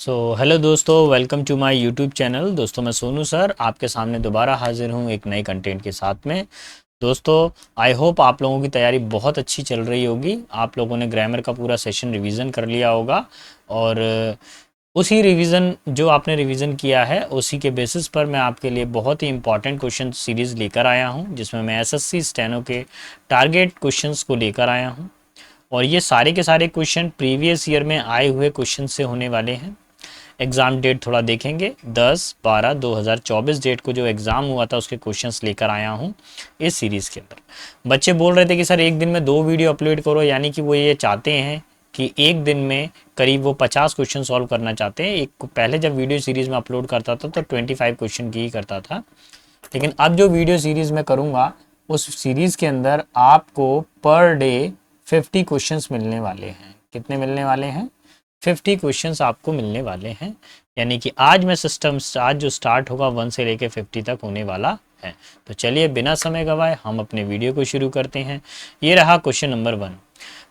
Hello दोस्तों, welcome to my YouTube channel. दोस्तों मैं सोनू सर आपके सामने दोबारा हाजिर हूँ एक नए कंटेंट के साथ में। दोस्तों आई होप आप लोगों की तैयारी बहुत अच्छी चल रही होगी। आप लोगों ने ग्रामर का पूरा सेशन रिवीजन कर लिया होगा और उसी रिवीजन जो आपने रिवीजन किया है उसी के बेसिस पर मैं आपके लिए बहुत ही इंपॉर्टेंट क्वेश्चन सीरीज़ लेकर आया हूँ, जिसमें मैं एसएससी स्टेनो के टारगेट क्वेश्चंस को लेकर आया हूँ। और ये सारे के सारे क्वेश्चन प्रीवियस ईयर में आए हुए क्वेश्चन से होने वाले हैं। एग्ज़ाम डेट थोड़ा देखेंगे, 10/12/2024 डेट को जो एग्ज़ाम हुआ था उसके क्वेश्चंस लेकर आया हूँ इस सीरीज़ के अंदर। बच्चे बोल रहे थे कि सर एक दिन में 2 वीडियो अपलोड करो, यानी कि वो ये चाहते हैं कि एक दिन में करीब वो 50 क्वेश्चन सॉल्व करना चाहते हैं। एक पहले जब वीडियो सीरीज़ में अपलोड करता था तो 25 क्वेश्चन की ही करता था, लेकिन अब जो वीडियो सीरीज़ में करूँगा उस सीरीज़ के अंदर आपको पर डे 50 क्वेश्चंस मिलने वाले हैं। कितने मिलने वाले हैं? 50 क्वेश्चंस आपको मिलने वाले हैं। यानी कि आज मैं सिस्टम आज जो स्टार्ट होगा 1 से लेकर 50 तक होने वाला है। तो चलिए बिना समय गवाए हम अपने वीडियो को शुरू करते हैं। ये रहा question number 1।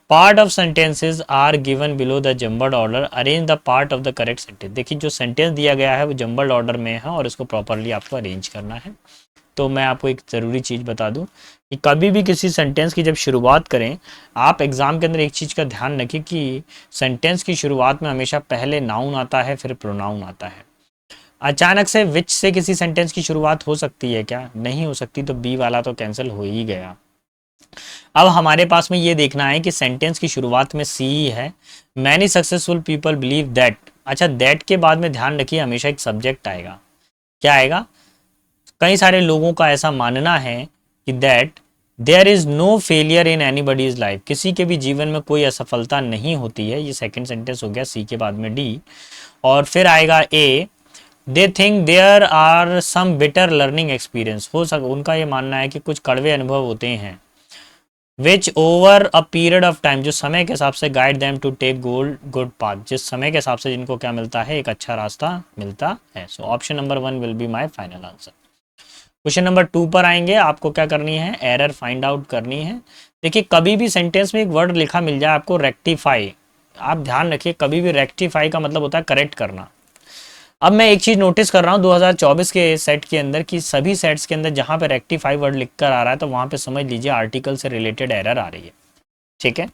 Part of sentences are given below the jumbled order, arrange the part of the correct sentence. देखिए जो सेंटेंस दिया गया है वो जम्बल्ड ऑर्डर में है और इसको प्रॉपरली आपको अरेंज करना है। तो मैं आपको एक ज़रूरी चीज़ बता दूं कि कभी भी किसी सेंटेंस की जब शुरुआत करें, आप एग्ज़ाम के अंदर एक चीज़ का ध्यान रखें कि सेंटेंस की शुरुआत में हमेशा पहले नाउन आता है फिर प्रोनाउन आता है। अचानक से विच से किसी सेंटेंस की शुरुआत हो सकती है क्या? नहीं हो सकती, तो बी वाला तो कैंसिल हो ही गया। अब हमारे पास में ये देखना है कि सेंटेंस की शुरुआत में सी ही है। Many successful people believe that. अच्छा, दैट के बाद में ध्यान रखिए हमेशा एक सब्जेक्ट आएगा। क्या आएगा? कई सारे लोगों का ऐसा मानना है कि that there is no failure in anybody's life, किसी के भी जीवन में कोई असफलता नहीं होती है। ये सेकंड सेंटेंस हो गया, सी के बाद में डी। और फिर आएगा A, they think there are some bitter learning experience. उनका ये मानना है कि कुछ कड़वे अनुभव होते हैं। Which over a period of time, जो समय के हिसाब से guide them to take good path, जिस समय के हिसाब से जिनको क्या मिलता है, एक अच्छा रास्ता मिलता है। सो option number 1 will be my final answer. Question number 2 पर आएंगे। आपको क्या करनी है? एरर फाइंड आउट करनी है। देखिए कभी भी सेंटेंस में एक वर्ड लिखा मिल जाए आपको रेक्टिफाई, आप ध्यान रखिए कभी भी रेक्टिफाई का मतलब होता है करेक्ट करना। अब मैं एक चीज नोटिस कर रहा हूँ 2024 के सेट के अंदर कि सभी सेट्स के अंदर जहां पे रेक्टिफाई वर्ड लिखकर आ रहा है तो वहां पे समझ लीजिए आर्टिकल से रिलेटेड एरर आ रही है। ठीक है,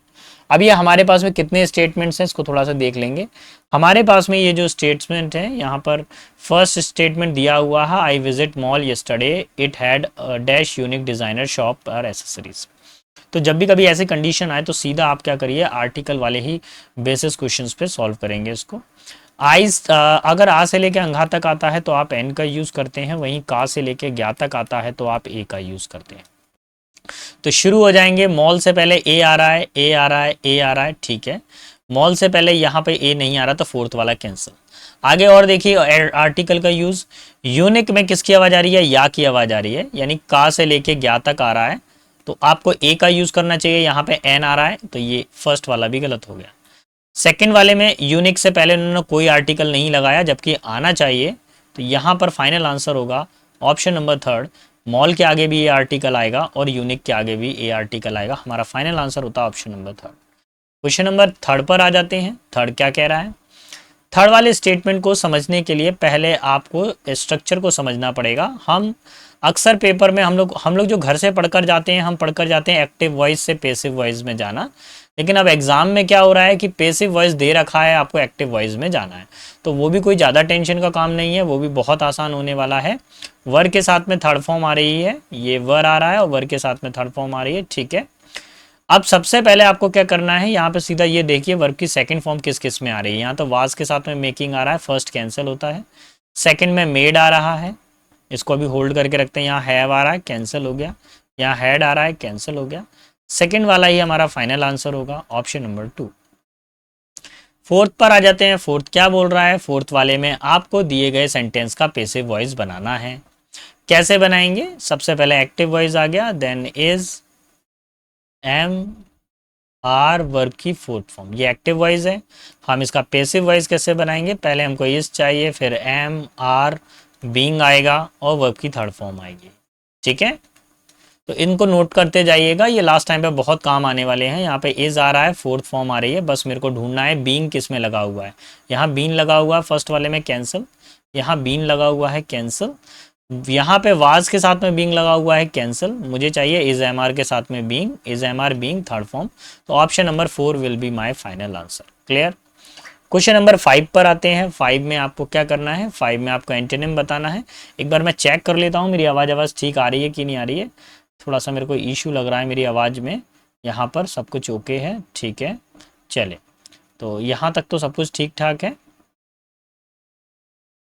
अब ये हमारे पास में कितने स्टेटमेंट्स हैं इसको थोड़ा सा देख लेंगे। हमारे पास में ये जो स्टेटमेंट है यहाँ पर फर्स्ट स्टेटमेंट दिया हुआ है, I visit mall yesterday, it had dash unique designer shop और एसेसरीज। तो जब भी कभी ऐसी कंडीशन आए तो सीधा आप क्या करिए, आर्टिकल वाले ही बेसिस क्वेश्चंस पे सॉल्व करेंगे इसको। आइस अगर आ से लेके अंघा तक आता है तो आप एन का यूज करते हैं, वहीं का से लेके ज्ञा तक आता है तो आप ए का यूज करते हैं। तो शुरू हो जाएंगे। मॉल से पहले ए आ रहा है, ए आ रहा है, ए आ रहा है, ठीक है। मॉल से पहले यहाँ पे ए नहीं आ रहा तो फोर्थ वाला कैंसिल। आगे और देखिए आर्टिकल का यूज। यूनिक में किसकी आवाज आ रही है? या की आवाज आ रही है, यानी का से लेके ज्ञा तक आ रहा है तो आपको ए का यूज करना चाहिए। यहाँ पे एन आ रहा है तो ये फर्स्ट वाला भी गलत हो गया। सेकंड वाले में यूनिक से पहले उन्होंने कोई आर्टिकल नहीं लगाया जबकि आना चाहिए, तो यहाँ पर फाइनल आंसर होगा ऑप्शन नंबर 3। मॉल के आगे भी ए आर्टिकल आएगा और यूनिक के आगे भी ए आर्टिकल आएगा। हमारा फाइनल आंसर होता है ऑप्शन नंबर 3। क्वेश्चन नंबर 3 पर आ जाते हैं। थर्ड क्या कह रहा है? थर्ड वाले स्टेटमेंट को समझने के लिए पहले आपको स्ट्रक्चर को समझना पड़ेगा। हम अक्सर पेपर में हम लोग जो घर से पढ़कर जाते हैं, हम पढ़कर जाते हैं एक्टिव वॉइस से पेसिव वॉइस में जाना, लेकिन अब एग्जाम में क्या हो रहा है कि पेसिव वॉइस दे रखा है, आपको एक्टिव वॉइस में जाना है। तो वो भी कोई ज़्यादा टेंशन का काम नहीं है, वो भी बहुत आसान होने वाला है। वर के साथ में थर्ड फॉर्म आ रही है, ये वर आ रहा है और वर के साथ में थर्ड फॉर्म आ रही है, ठीक है। अब सबसे पहले आपको क्या करना है, यहाँ पे सीधा ये देखिए वर्ब की सेकंड फॉर्म किस किस में आ रही है। यहाँ तो वाज के साथ में मेकिंग आ रहा है, फर्स्ट कैंसिल होता है। सेकंड में मेड आ रहा है, इसको अभी होल्ड करके रखते हैं। यहाँ हैव आ रहा है, कैंसिल हो गया। यहाँ हैड आ रहा है, कैंसिल हो गया। सेकंड वाला ही हमारा फाइनल आंसर होगा, ऑप्शन नंबर 2। फोर्थ पर आ जाते हैं। फोर्थ क्या बोल रहा है? फोर्थ वाले में आपको दिए गए सेंटेंस का पेसिव वॉइस बनाना है। कैसे बनाएंगे? सबसे पहले एक्टिव वॉइस आ गया, then is, am, are, verb की फोर्थ फॉर्म, ये एक्टिव वॉइस है। हम इसका पेसिव वॉइस कैसे बनाएंगे? पहले हमको इज चाहिए, फिर एम, आर, बीइंग आएगा और वर्ब की थर्ड फॉर्म आएगी, ठीक है। तो इनको नोट करते जाइएगा, ये लास्ट टाइम पे बहुत काम आने वाले हैं। यहाँ पे इज आ रहा है, फोर्थ फॉर्म आ रही है, बस मेरे को ढूंढना है बीइंग किस में लगा हुआ है। यहाँ बीन लगा हुआ है फर्स्ट वाले में, कैंसिल। यहाँ बीन लगा हुआ है, कैंसिल। यहाँ पे वाज के साथ में बीइंग लगा हुआ है, कैंसिल। मुझे चाहिए इज एम आर के साथ में being, is am are being third form. तो option number 4 will be my final answer. Clear. Question number 5 पर आते हैं। 5 में आपको क्या करना है, 5 में आपको एंटोनिम बताना है। एक बार मैं चेक कर लेता हूँ मेरी आवाज़ ठीक आ रही है कि नहीं आ रही है। थोड़ा सा मेरे को इशू लग रहा है मेरी आवाज़ में। यहाँ पर सब कुछ ओके है, ठीक है। चले, तो यहाँ तक तो सब कुछ ठीक ठाक है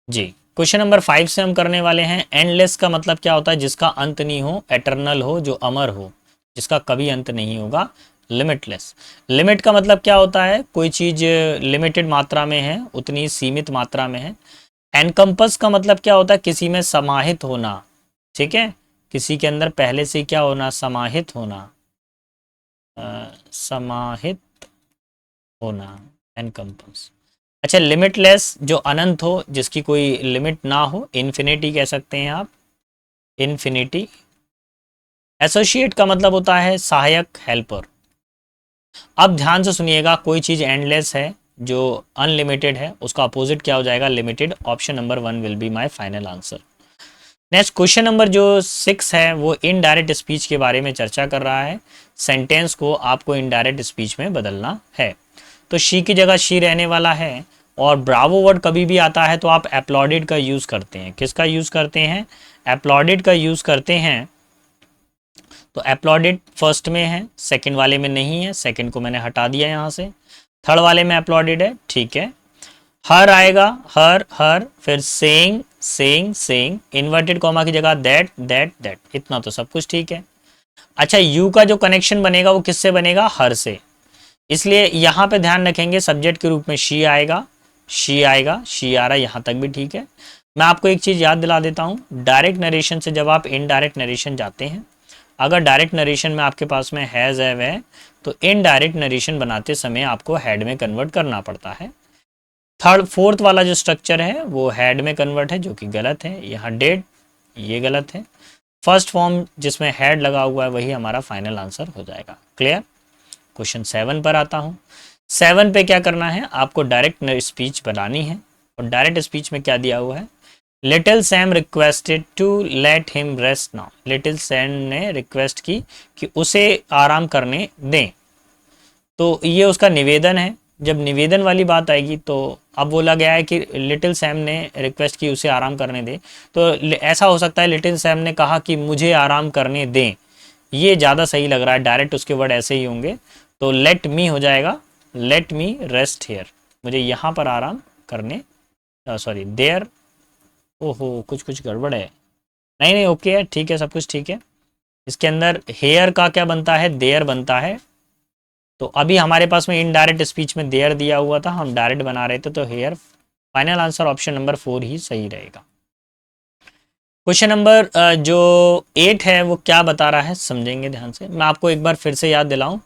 जी। क्वेश्चन नंबर 5 से हम करने वाले हैं। एंडलेस का मतलब क्या होता है, जिसका अंत नहीं हो, एटर्नल हो, जो अमर हो, जिसका कभी अंत नहीं होगा। लिमिटलेस, लिमिट का मतलब क्या होता है, कोई चीज़ लिमिटेड मात्रा में है, उतनी सीमित मात्रा में है। एनकम्पस का मतलब क्या होता है, किसी में समाहित होना, ठीक है, किसी के अंदर पहले से क्या होना, समाहित होना, समाहित होना, एनकम्पस। अच्छा, लिमिटलेस जो अनंत हो, जिसकी कोई लिमिट ना हो, इन्फिनिटी कह सकते हैं आप, इन्फिनिटी। एसोसिएट का मतलब होता है सहायक, हेल्पर। अब ध्यान से सुनिएगा, कोई चीज़ एंडलेस है, जो अनलिमिटेड है, उसका अपोजिट क्या हो जाएगा, limited. Option number 1 will be my final answer. Next question number जो 6 है वो इनडायरेक्ट स्पीच के बारे में चर्चा कर रहा है। सेंटेंस को आपको इनडायरेक्ट स्पीच में बदलना है। तो शी की जगह शी रहने वाला है। और ब्रावो वर्ड कभी भी आता है तो आप एप्लॉडिड का यूज़ करते हैं। किसका यूज़ करते हैं, एप्लॉडिड का यूज़ करते हैं। तो एप्लॉडिड फर्स्ट में है, सेकंड वाले में नहीं है, सेकंड को मैंने हटा दिया यहाँ से। थर्ड वाले में एप्लॉडिड है, ठीक है। हर आएगा, हर हर, फिर saying saying saying, inverted comma की जगह दैट दैट दैट। इतना तो सब कुछ ठीक है। अच्छा, यू का जो कनेक्शन बनेगा वो किससे बनेगा, हर से। इसलिए यहाँ पे ध्यान रखेंगे, सब्जेक्ट के रूप में शी आएगा, शी आएगा, शी आ रहा है, यहाँ तक भी ठीक है। मैं आपको एक चीज़ याद दिला देता हूँ, डायरेक्ट नरेशन से जब आप इनडायरेक्ट नरेशन जाते हैं, अगर डायरेक्ट नरेशन में आपके पास में हैज़ है, तो इनडायरेक्ट नरेशन बनाते समय आपको हैड में कन्वर्ट करना पड़ता है। फोर्थ वाला जो स्ट्रक्चर है वो हैड में कन्वर्ट है, जो कि गलत है। यहाँ डेड, ये गलत है। फर्स्ट फॉर्म जिसमें हैड लगा हुआ है वही हमारा फाइनल आंसर हो जाएगा। क्लियर। क्वेश्चन 7 पर आता हूँ। 7 पे क्या करना है, आपको डायरेक्ट स्पीच बनानी है। और डायरेक्ट स्पीच में क्या दिया हुआ है, little Sam requested to let him rest now. Little Sam ने रिक्वेस्ट की कि उसे आराम करने दें। तो ये उसका निवेदन है। जब निवेदन वाली बात आएगी तो अब बोला गया है कि लिटिल सैम ने रिक्वेस्ट की उसे आराम करने दे, तो ऐसा हो सकता है लिटिल सैम ने कहा कि मुझे आराम करने दें। ये ज़्यादा सही लग रहा है, डायरेक्ट उसके वर्ड ऐसे ही होंगे। तो लेट मी हो जाएगा, लेट मी रेस्ट हेयर, मुझे यहाँ पर आराम करने, सॉरी देयर। ओहो, कुछ कुछ गड़बड़ है। नहीं नहीं, ओके है, ठीक है, सब कुछ ठीक है। इसके अंदर हेयर का क्या बनता है, देयर बनता है। तो अभी हमारे पास में इनडायरेक्ट स्पीच में देयर दिया हुआ था, हम डायरेक्ट बना रहे थे, तो here. Final answer option number 4 ही सही रहेगा। क्वेश्चन नंबर जो 8 है वो क्या बता रहा है, समझेंगे ध्यान से। मैं आपको एक बार फिर से याद दिलाऊं,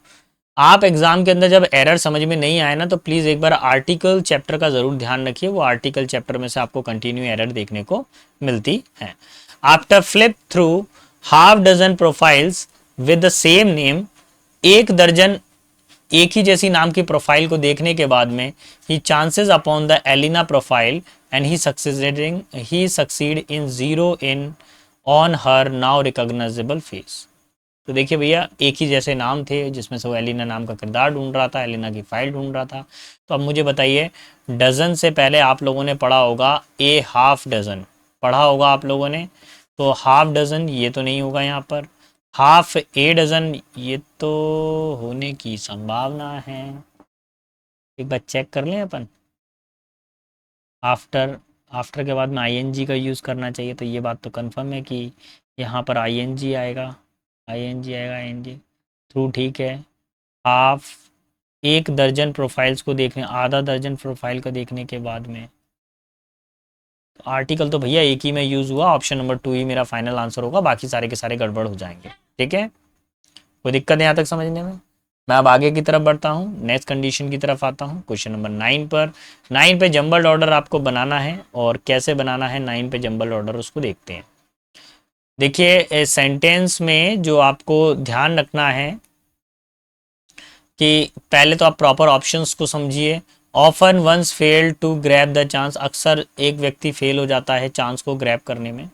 आप एग्जाम के अंदर जब एरर समझ में नहीं आए ना, तो प्लीज़ एक बार आर्टिकल चैप्टर का ज़रूर ध्यान रखिए। वो आर्टिकल चैप्टर में से आपको कंटिन्यू एरर देखने को मिलती है। After flip through half dozen profiles with the same name, एक दर्जन एक ही जैसी नाम की प्रोफाइल को देखने के बाद में, he chances upon the Elena profile and he succeed in zero in on her now recognizable face. तो देखिए भैया, एक ही जैसे नाम थे जिसमें से वो एलिना नाम का किरदार ढूंढ रहा था, एलिना की फाइल ढूंढ रहा था। तो अब मुझे बताइए, डजन से पहले आप लोगों ने पढ़ा होगा ए हाफ डजन, पढ़ा होगा आप लोगों ने। तो हाफ डजन ये तो नहीं होगा यहाँ पर, हाफ ए डजन ये तो होने की संभावना है। एक बार चेक कर लें अपन। आफ्टर, आफ्टर के बाद में आईएनजी का यूज़ करना चाहिए, तो ये बात तो कंफर्म है कि यहाँ पर आईएनजी आएगा, आईएनजी आएगा, आईएनजी थ्रू, ठीक है। हाफ, एक दर्जन प्रोफाइल्स को देखने, आधा दर्जन प्रोफाइल को देखने के बाद में, तो आर्टिकल तो भैया एक ही में यूज़ हुआ। ऑप्शन नंबर 2 ही मेरा फाइनल आंसर होगा, बाकी सारे के सारे गड़बड़ हो जाएंगे। ठीक है, कोई दिक्कत है यहाँ तक समझने में। मैं अब आगे की तरफ बढ़ता हूँ, नेक्स्ट कंडीशन की तरफ आता हूँ। क्वेश्चन नंबर 9 पर, 9 पे जंबल ऑर्डर आपको बनाना है, और कैसे बनाना है 9 पे जंबल ऑर्डर उसको देखते हैं। देखिए सेंटेंस में जो आपको ध्यान रखना है कि पहले तो आप प्रॉपर ऑप्शंस को समझिए। Often once fail to grab the chance, अक्सर एक व्यक्ति फेल हो जाता है चांस को ग्रैब करने में।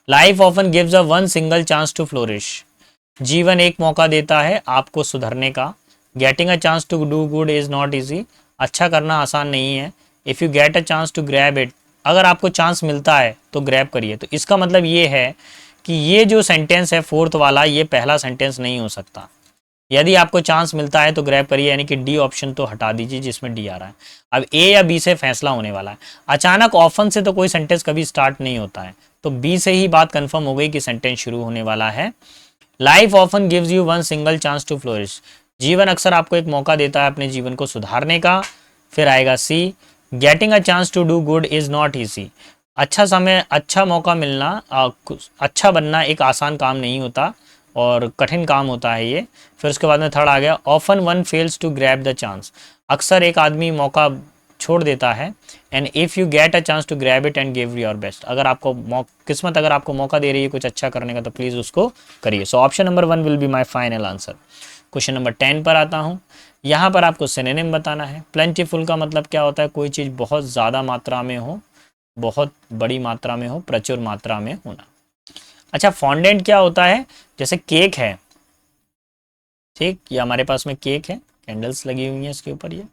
Life often gives a one single chance to flourish, जीवन एक मौका देता है आपको सुधरने का। Getting a chance to do good is not easy, अच्छा करना आसान नहीं है। If you get a chance to grab it, अगर आपको चांस मिलता है तो ग्रैब करिए। तो इसका मतलब ये है कि ये जो सेंटेंस है फोर्थ वाला, ये पहला सेंटेंस नहीं हो सकता। यदि आपको चांस मिलता है तो ग्रैब करिए, यानी कि डी ऑप्शन तो हटा दीजिए जिसमें डी आ रहा है। अब ए या बी से फैसला होने वाला है। अचानक ऑफन से तो कोई सेंटेंस कभी स्टार्ट नहीं होता है, तो बी से ही बात कंफर्म हो गई कि सेंटेंस शुरू होने वाला है। Life often gives you one single chance to flourish, जीवन अक्सर आपको एक मौका देता है अपने जीवन को सुधारने का। फिर आएगा C, getting a chance to do good is not easy, अच्छा समय, अच्छा मौका मिलना, अच्छा बनना एक आसान काम नहीं होता और कठिन काम होता है ये। फिर उसके बाद में थर्ड आ गया, often one fails to grab the chance, अक्सर एक आदमी मौका छोड़ देता है। And if you get a chance to grab it and give your best, अगर आपको किस्मत अगर आपको मौका दे रही है कुछ अच्छा करने का तो प्लीज़ उसको करिए। सो option number 1 will be my final answer. Question number 10 पर आता हूँ। यहाँ पर आपको सिनोनिम बताना है। प्लेंटीफुल का मतलब क्या होता है? कोई चीज़ बहुत ज़्यादा मात्रा में हो, बहुत बड़ी मात्रा में हो, प्रचुर मात्रा में होना। अच्छा, फॉन्डेंट क्या होता है? जैसे केक है, ठीक, ये हमारे पास में केक है, कैंडल्स लगी हुई हैं इसके ऊपर ये।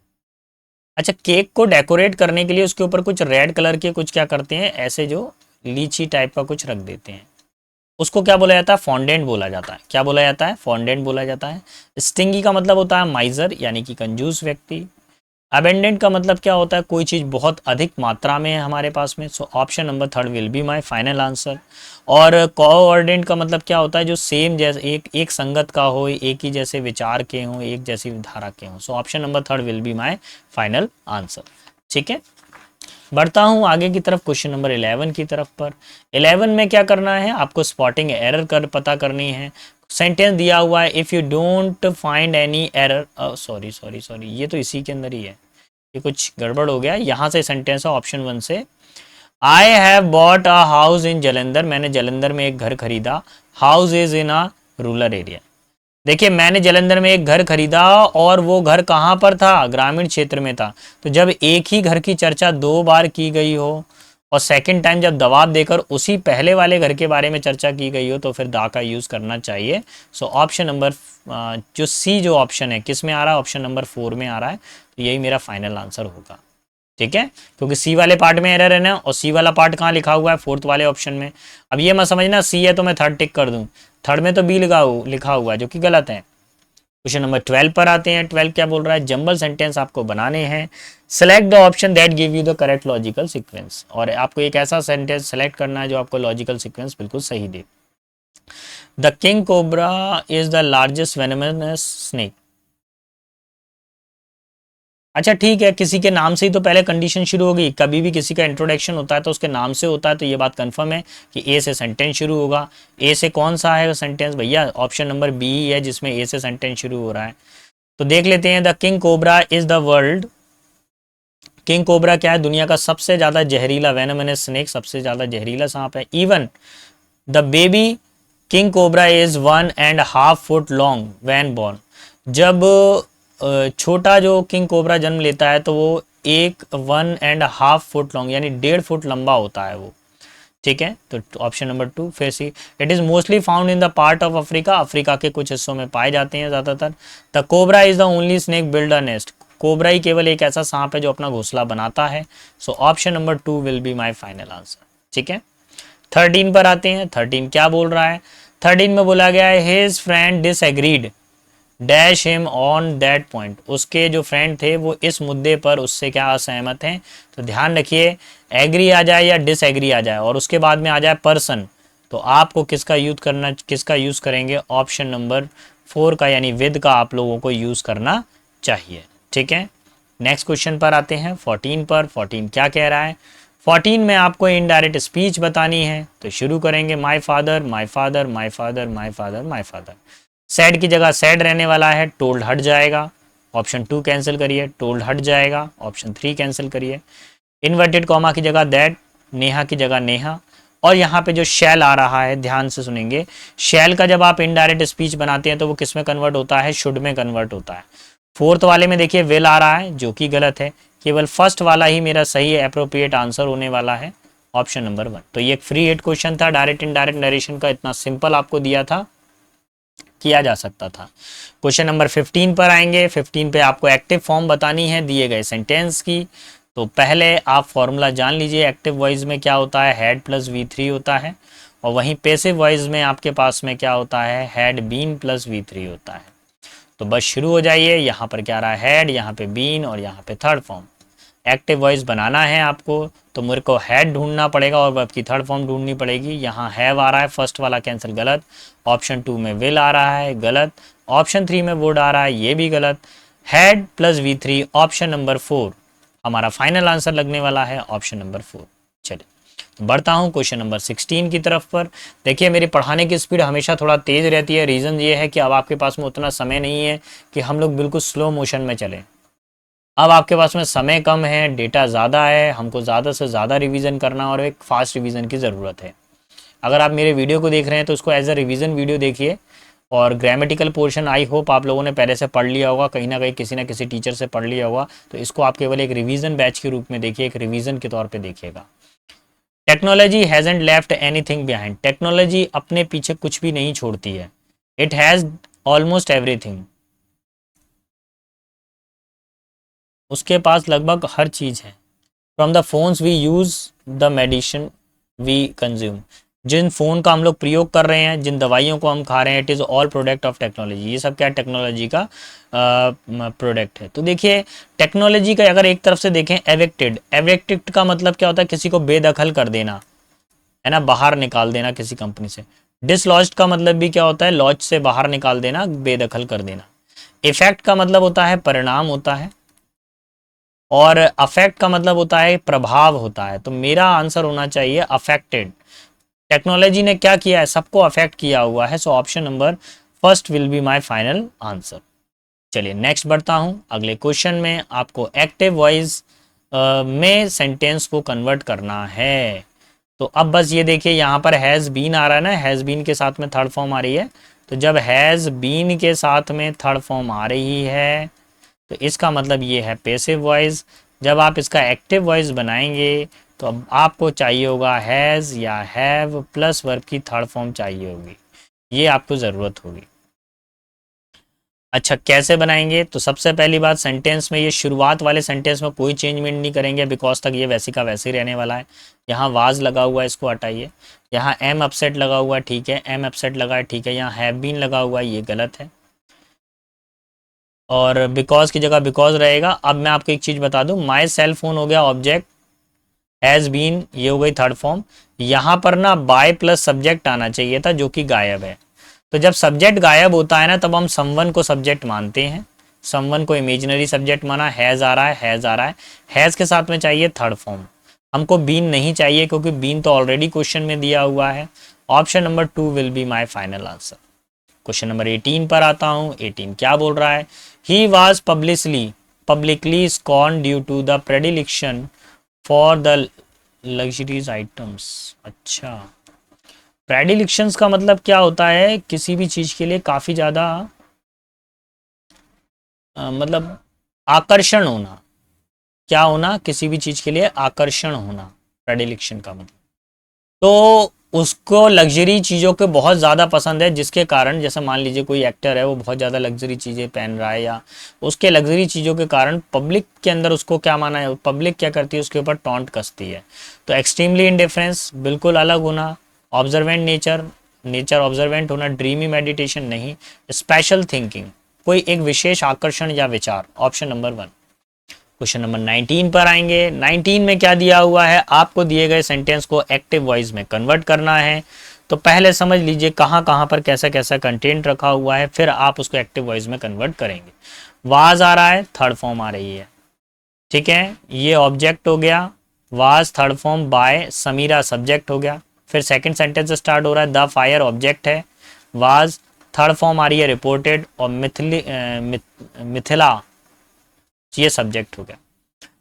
अच्छा, केक को डेकोरेट करने के लिए उसके ऊपर कुछ रेड कलर के कुछ क्या करते हैं, ऐसे जो लीची टाइप का कुछ रख देते हैं, उसको क्या बोला जाता है? फॉन्डेंट बोला जाता है। क्या बोला जाता है? फॉन्डेंट बोला जाता है। स्टिंगी का मतलब होता है माइजर, यानी कि कंजूस व्यक्ति। अबेंडेंट का मतलब क्या होता है? कोई चीज़ बहुत अधिक मात्रा में है हमारे पास में। सो option number 3 will be my final answer. और कोऑर्डिनेट का मतलब क्या होता है? जो सेम जैसे एक संगत का हो, एक ही जैसे विचार के हों, एक जैसी धारा के हों। सो option number 3 will be my final answer. ठीक है, बढ़ता हूँ आगे की तरफ, क्वेश्चन नंबर 11 की तरफ पर। 11 में क्या करना है आपको? स्पॉटिंग एरर कर पता करनी है। सेंटेंस दिया हुआ है, if you don't find any error, sorry sorry sorry, ये तो इसी के अंदर ही है, ये कुछ गड़बड़ हो गया। यहाँ से सेंटेंस है ऑप्शन 1 से। I have bought a house in Jalandhar, मैंने जलंधर में एक घर खरीदा। House is in a rural area. देखिए, मैंने जलंधर में एक घर खरीदा और वो घर कहाँ पर था? ग्रामीण क्षेत्र में था। तो जब एक ही घर की चर्चा 2 बार की गई हो और सेकंड टाइम जब दबाव देकर उसी पहले वाले घर के बारे में चर्चा की गई हो तो फिर दा का यूज़ करना चाहिए। सो ऑप्शन नंबर जो सी जो ऑप्शन है किस में आ रहा है? ऑप्शन नंबर 4 में आ रहा है। तो यही मेरा फाइनल आंसर होगा। ठीक है, क्योंकि सी वाले पार्ट में एरर है ना, और सी वाला पार्ट कहाँ लिखा हुआ है? फोर्थ वाले ऑप्शन में। अब ये मत समझना सी है तो मैं थर्ड टिक कर दूं, थर्ड में तो बी लिखा हुआ है जो कि गलत है। क्वेश्चन नंबर 12 पर आते हैं। 12 क्या बोल रहा है? जंबल सेंटेंस आपको बनाने हैं। Select the option that give you the correct logical sequence, और आपको एक ऐसा सेंटेंस सेलेक्ट करना है जो आपको लॉजिकल सीक्वेंस बिल्कुल सही दे। The king cobra is the largest venomous snake. अच्छा ठीक है, किसी के नाम से ही तो पहले कंडीशन शुरू होगी। कभी भी किसी का इंट्रोडक्शन होता है तो उसके नाम से होता है, तो ये बात कंफर्म है कि ए से सेंटेंस शुरू होगा। ए से कौन सा है सेंटेंस भैया? ऑप्शन नंबर बी है जिसमें ए से सेंटेंस शुरू हो रहा है। तो देख लेते हैं। The king cobra is the world, king cobra क्या है? दुनिया का सबसे ज्यादा जहरीला वेनमस स्नेक, सबसे ज्यादा जहरीला सांप है। Even the baby king cobra is 1.5 foot long when born, जब छोटा जो किंग कोबरा जन्म लेता है तो वो 1.5 फुट लॉन्ग यानी 1.5 फुट लंबा होता है वो। ठीक है, तो ऑप्शन नंबर 2 फिर C. It is mostly found in the part of Africa, Africa के कुछ हिस्सों में पाए जाते हैं ज़्यादातर। The cobra is the only snake build a nest, cobra ही केवल एक ऐसा सांप है जो अपना घोंसला बनाता है। सो option number 2 will be my final answer. ठीक है, 13 पर आते हैं। 13 क्या बोल रहा है? 13 में बोला गया है his friend disagreed dash him on that point, उसके जो फ्रेंड थे वो इस मुद्दे पर उससे क्या असहमत हैं। तो ध्यान रखिए, एग्री आ जाए या डिसएग्री आ जाए और उसके बाद में आ जाए पर्सन, तो आपको किसका यूज़ करेंगे? ऑप्शन नंबर 4 का यानी विद का आप लोगों को यूज़ करना चाहिए। ठीक है, नेक्स्ट क्वेश्चन पर आते हैं 14 पर। 14 क्या कह रहा है? 14 में आपको इनडायरेक्ट स्पीच बतानी है, तो शुरू करेंगे my father my father my father my father my father. Sad की जगह सैड रहने वाला है, टोल्ड हट जाएगा। ऑप्शन 2 कैंसिल करिए, टोल्ड हट जाएगा। ऑप्शन 3 कैंसिल करिए। इन्वर्टेड कॉमा की जगह दैट, नेहा की जगह नेहा। और यहाँ पे जो शैल आ रहा है, ध्यान से सुनेंगे, शैल का जब आप इनडायरेक्ट स्पीच बनाते हैं तो वो किस में कन्वर्ट होता है, शुड में कन्वर्ट होता है। फोर्थ वाले में देखिए विल आ रहा है जो कि गलत है, केवल फर्स्ट वाला ही मेरा सही एप्रोप्रिएट आंसर होने वाला है, ऑप्शन नंबर 1। तो ये एक फ्री हिट क्वेश्चन था, डायरेक्ट इनडायरेक्ट नरेशन का, इतना सिंपल आपको दिया था, किया जा सकता था। क्वेश्चन नंबर 15 पर आएंगे। 15 पे आपको एक्टिव फॉर्म बतानी है दिए गए सेंटेंस की। तो पहले आप फॉर्मूला जान लीजिए, एक्टिव वॉइस में क्या होता है, हैड प्लस V3 होता है, और वहीं पैसिव वॉइस में आपके पास में क्या होता है, हैड बीन प्लस V3 होता है। तो बस शुरू हो जाइए, यहाँ पर क्या रहा, हैड, यहाँ पे बीन और यहाँ पे थर्ड फॉर्म। एक्टिव वॉइस बनाना है आपको तो मेरे को हैड ढूंढना पड़ेगा और वर्ब की थर्ड फॉर्म ढूंढनी पड़ेगी। यहाँ हैव आ रहा है, फर्स्ट वाला कैंसिल, गलत। ऑप्शन 2 में विल आ रहा है, गलत। ऑप्शन 3 में वुड आ रहा है, ये भी गलत। Had plus V3, option number 4 हमारा फाइनल आंसर लगने वाला है, ऑप्शन नंबर 4। चलिए तो बढ़ता हूँ क्वेश्चन नंबर 16 की तरफ पर। देखिए मेरी पढ़ाने की स्पीड हमेशा थोड़ा तेज़ रहती है, रीज़न ये है कि अब आपके पास में उतना समय नहीं है कि हम लोग बिल्कुल स्लो मोशन में चलें। अब आपके पास में समय कम है, डेटा ज़्यादा है, हमको ज़्यादा से ज़्यादा रिवीजन करना और एक फास्ट रिवीजन की ज़रूरत है। अगर आप मेरे वीडियो को देख रहे हैं तो उसको एज अ रिवीजन वीडियो देखिए, और ग्रामेटिकल पोर्शन आई होप आप लोगों ने पहले से पढ़ लिया होगा, कहीं ना कहीं किसी ना किसी टीचर से पढ़ लिया होगा, तो इसको आप केवल एक रिवीजन बैच के रूप में देखिए, एक रिवीजन के तौर पे देखिएगा। Technology hasn't left anything behind, technology अपने पीछे कुछ भी नहीं छोड़ती है, इट हैज़ ऑलमोस्ट एवरीथिंग, उसके पास लगभग हर चीज़ है। From the phones we use the medicine we consume, जिन फ़ोन का हम लोग प्रयोग कर रहे हैं, जिन दवाइयों को हम खा रहे हैं, it is all product of technology, ये सब क्या टेक्नोलॉजी का प्रोडक्ट है। तो देखिए टेक्नोलॉजी का अगर एक तरफ से देखें, एविक्टेड, एविक्टेड का मतलब क्या होता है, किसी को बेदखल कर देना, है ना, बाहर निकाल देना किसी कंपनी से। डिसलॉज्ड का मतलब भी क्या होता है, लॉज से बाहर निकाल देना, बेदखल कर देना। इफेक्ट का मतलब होता है परिणाम होता है, और अफेक्ट का मतलब होता है प्रभाव होता है। तो मेरा आंसर होना चाहिए अफेक्टेड। टेक्नोलॉजी ने क्या किया है, सबको अफेक्ट किया हुआ है, सो option number first will be my final answer. चलिए नेक्स्ट बढ़ता हूं अगले क्वेश्चन में। आपको एक्टिव वॉइस में सेंटेंस को कन्वर्ट करना है। तो अब बस ये देखिए, यहाँ पर हैज़ बीन आ रहा है ना, हैज़ बीन के साथ में थर्ड फॉर्म आ रही है। तो जब हैज़ बीन के साथ में थर्ड फॉर्म आ रही है तो इसका मतलब ये है पैसिव वॉइस। जब आप इसका एक्टिव वॉइस बनाएंगे तो अब आपको चाहिए होगा हैज़ या हैव प्लस वर्ब की थर्ड फॉर्म चाहिए होगी, ये आपको ज़रूरत होगी। अच्छा कैसे बनाएंगे, तो सबसे पहली बात, सेंटेंस में ये शुरुआत वाले सेंटेंस में कोई चेंजमेंट नहीं करेंगे, बिकॉज तक ये वैसी का वैसे ही रहने वाला है। यहाँ वाज लगा हुआ है, इसको हटाइए। यहाँ एम अपसेट लगा हुआ है, ठीक है, एम अपसेट लगा है, ठीक है। यहाँ हैव बीन लगा हुआ है, ये गलत है, और बिकॉज की जगह बिकॉज रहेगा। अब मैं आपको एक चीज़ बता दूं, माई सेल फोन हो गया ऑब्जेक्ट, हैज बीन ये हो गई थर्ड फॉर्म। यहाँ पर ना बाय प्लस सब्जेक्ट आना चाहिए था, जो कि गायब है। तो जब सब्जेक्ट गायब होता है ना, तब हम समवन को सब्जेक्ट मानते हैं, समवन को इमेजिनरी सब्जेक्ट माना, हैज़ आ रहा है, हैज़ आ रहा है, हैज़ के साथ में चाहिए थर्ड फॉर्म, हमको बीन नहीं चाहिए क्योंकि बीन तो ऑलरेडी क्वेश्चन में दिया हुआ है। Option number 2 will be my final answer. Question number 18 पर आता हूँ। 18 क्या बोल रहा है, he was publicly scorned due to the predilection for the luxuries items. अच्छा, प्रेडिलिक्शंस का मतलब क्या होता है, किसी भी चीज़ के लिए काफ़ी ज़्यादा मतलब आकर्षण होना, क्या होना, किसी भी चीज़ के लिए आकर्षण होना, प्रेडिलिक्शन का मतलब। तो उसको लग्जरी चीज़ों के बहुत ज़्यादा पसंद है, जिसके कारण जैसे मान लीजिए कोई एक्टर है, वो बहुत ज़्यादा लग्जरी चीज़ें पहन रहा है, या उसके लग्जरी चीज़ों के कारण पब्लिक के अंदर उसको क्या माना है, पब्लिक क्या करती है, उसके ऊपर टॉन्ट कसती है। तो एक्सट्रीमली इंडिफरेंस बिल्कुल अलग होना, ऑब्जर्वेंट नेचर ऑब्जर्वेंट होना, ड्रीमी मेडिटेशन नहीं, स्पेशल थिंकिंग कोई एक विशेष आकर्षण या विचार, ऑप्शन नंबर 1। क्वेश्चन नंबर 19 पर आएंगे। 19 में क्या दिया हुआ है, आपको दिए गए सेंटेंस को एक्टिव वॉइस में कन्वर्ट करना है। तो पहले समझ लीजिए कहाँ कहाँ पर कैसा कैसा कंटेंट रखा हुआ है, फिर आप उसको एक्टिव वॉइस में कन्वर्ट करेंगे। वाज आ रहा है, थर्ड फॉर्म आ रही है, ठीक है, ये ऑब्जेक्ट हो गया, was third form, by Samira subject हो गया। फिर सेकंड सेंटेंस स्टार्ट हो रहा है, द फायर ऑब्जेक्ट है, वाज थर्ड फॉर्म आ रही है रिपोर्टेड, और मिथिला ये सब्जेक्ट हो गया।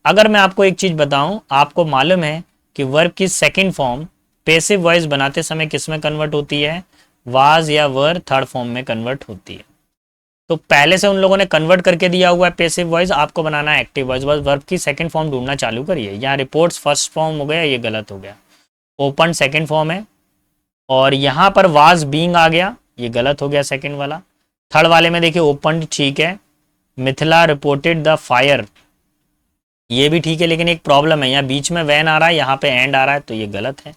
अगर मैं आपको एक चीज बताऊं, आपको मालूम है कि वर्ब की सेकंड फॉर्म पेसिव वॉइस बनाते समय किस में कन्वर्ट होती है, वाज या वर थर्ड फॉर्म में कन्वर्ट होती है। तो पहले से उन लोगों ने कन्वर्ट करके दिया हुआ है पेसिव वॉइस, आपको बनाना है एक्टिव वॉइस, बस वर्ब की सेकंड फॉर्म ढूंढना चालू करिए। यहाँ रिपोर्ट्स फर्स्ट फॉर्म हो गया, ये गलत हो गया। ओपन सेकंड फॉर्म है, और यहाँ पर वाज बीइंग आ गया, ये गलत हो गया सेकंड वाला। थर्ड वाले में देखिए ओपन ठीक है, मिथिला रिपोर्टेड द फायर, ये भी ठीक है, लेकिन एक प्रॉब्लम है, यहाँ बीच में वैन आ रहा है, यहाँ पे एंड आ रहा है, तो ये गलत है।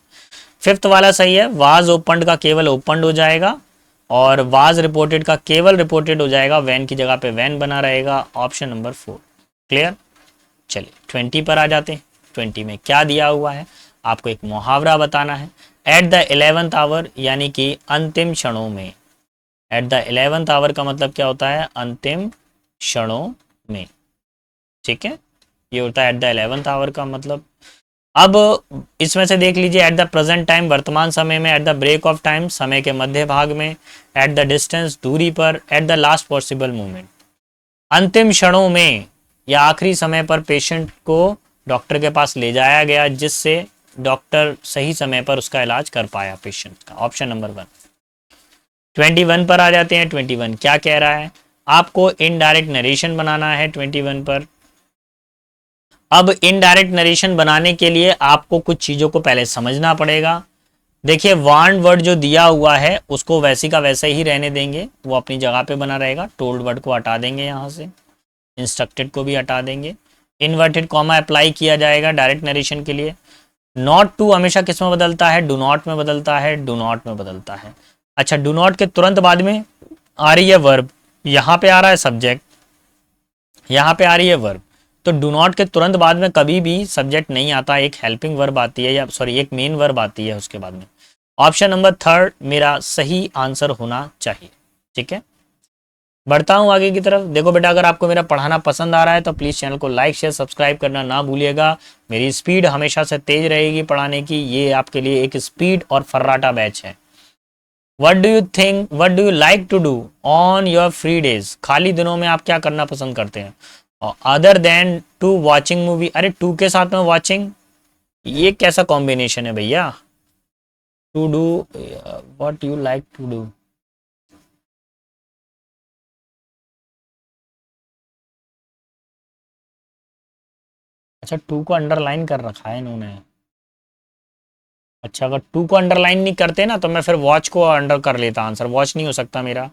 फिफ्थ वाला सही है, वाज ओपनड का केवल ओपनड हो जाएगा, और वाज रिपोर्टेड का केवल रिपोर्टेड हो जाएगा, वैन की जगह पे वैन बना रहेगा। Option number 4 clear. चलिए 20 पर आ जाते हैं। 20 में क्या दिया हुआ है, आपको एक मुहावरा बताना है। एट द 11th आवर, यानी कि अंतिम क्षणों में। एट द 11th आवर का मतलब क्या होता है, अंतिम क्षणों में, ठीक है, ये होता है एट द 11th आवर का मतलब। अब इसमें से देख लीजिए, एट द प्रेजेंट टाइम वर्तमान समय में, at the break of time समय के मध्य भाग में, एट द डिस्टेंस दूरी पर, at the last possible moment. अंतिम क्षणों में या आखिरी समय पर पेशेंट को डॉक्टर के पास ले जाया गया, जिससे डॉक्टर सही समय पर उसका इलाज कर पाया पेशेंट का। Option number 1। 21 पर आ जाते हैं। 21 क्या कह रहा है, आपको इनडायरेक्ट नरेशन बनाना है 21 पर। अब इनडायरेक्ट नरेशन बनाने के लिए आपको कुछ चीजों को पहले समझना पड़ेगा। देखिए वांट वर्ड जो दिया हुआ है उसको वैसी का वैसे ही रहने देंगे, वो अपनी जगह पे बना रहेगा। टोल्ड वर्ड को हटा देंगे, यहाँ से इंस्ट्रक्टेड को भी हटा देंगे। इन्वर्टेड कॉमा अप्लाई किया जाएगा डायरेक्ट नरेशन के लिए। नॉट टू हमेशा किस में बदलता है, डू नॉट में बदलता है, डू नॉट में बदलता है। अच्छा, डू नॉट के तुरंत बाद में आ रही है वर्ब, यहाँ पे आ रहा है सब्जेक्ट, यहाँ पे आ रही है वर्ब। तो डू नॉट के तुरंत बाद में कभी भी सब्जेक्ट नहीं आता, एक हेल्पिंग वर्ब आती है, या सॉरी एक मेन वर्ब आती है उसके बाद में। ऑप्शन नंबर 3 मेरा सही आंसर होना चाहिए, ठीक है। बढ़ता हूं आगे की तरफ। देखो बेटा, अगर आपको मेरा पढ़ाना पसंद आ रहा है तो प्लीज़ चैनल को लाइक शेयर सब्सक्राइब करना ना भूलिएगा। मेरी स्पीड हमेशा से तेज रहेगी पढ़ाने की, ये आपके लिए एक स्पीड और फर्राटा बैच है। What do you think, what do you like to do on your free days, खाली दिनों में आप क्या करना पसंद करते हैं, other than to watching movie. अरे टू के साथ में वॉचिंग, ये कैसा कॉम्बिनेशन है भैया। To do, what you like to do, अच्छा टू को अंडरलाइन कर रखा है इन्होंने। अच्छा, अगर टू को अंडरलाइन नहीं करते ना तो मैं फिर वॉच को अंडर कर लेता आंसर। वॉच नहीं हो सकता मेरा,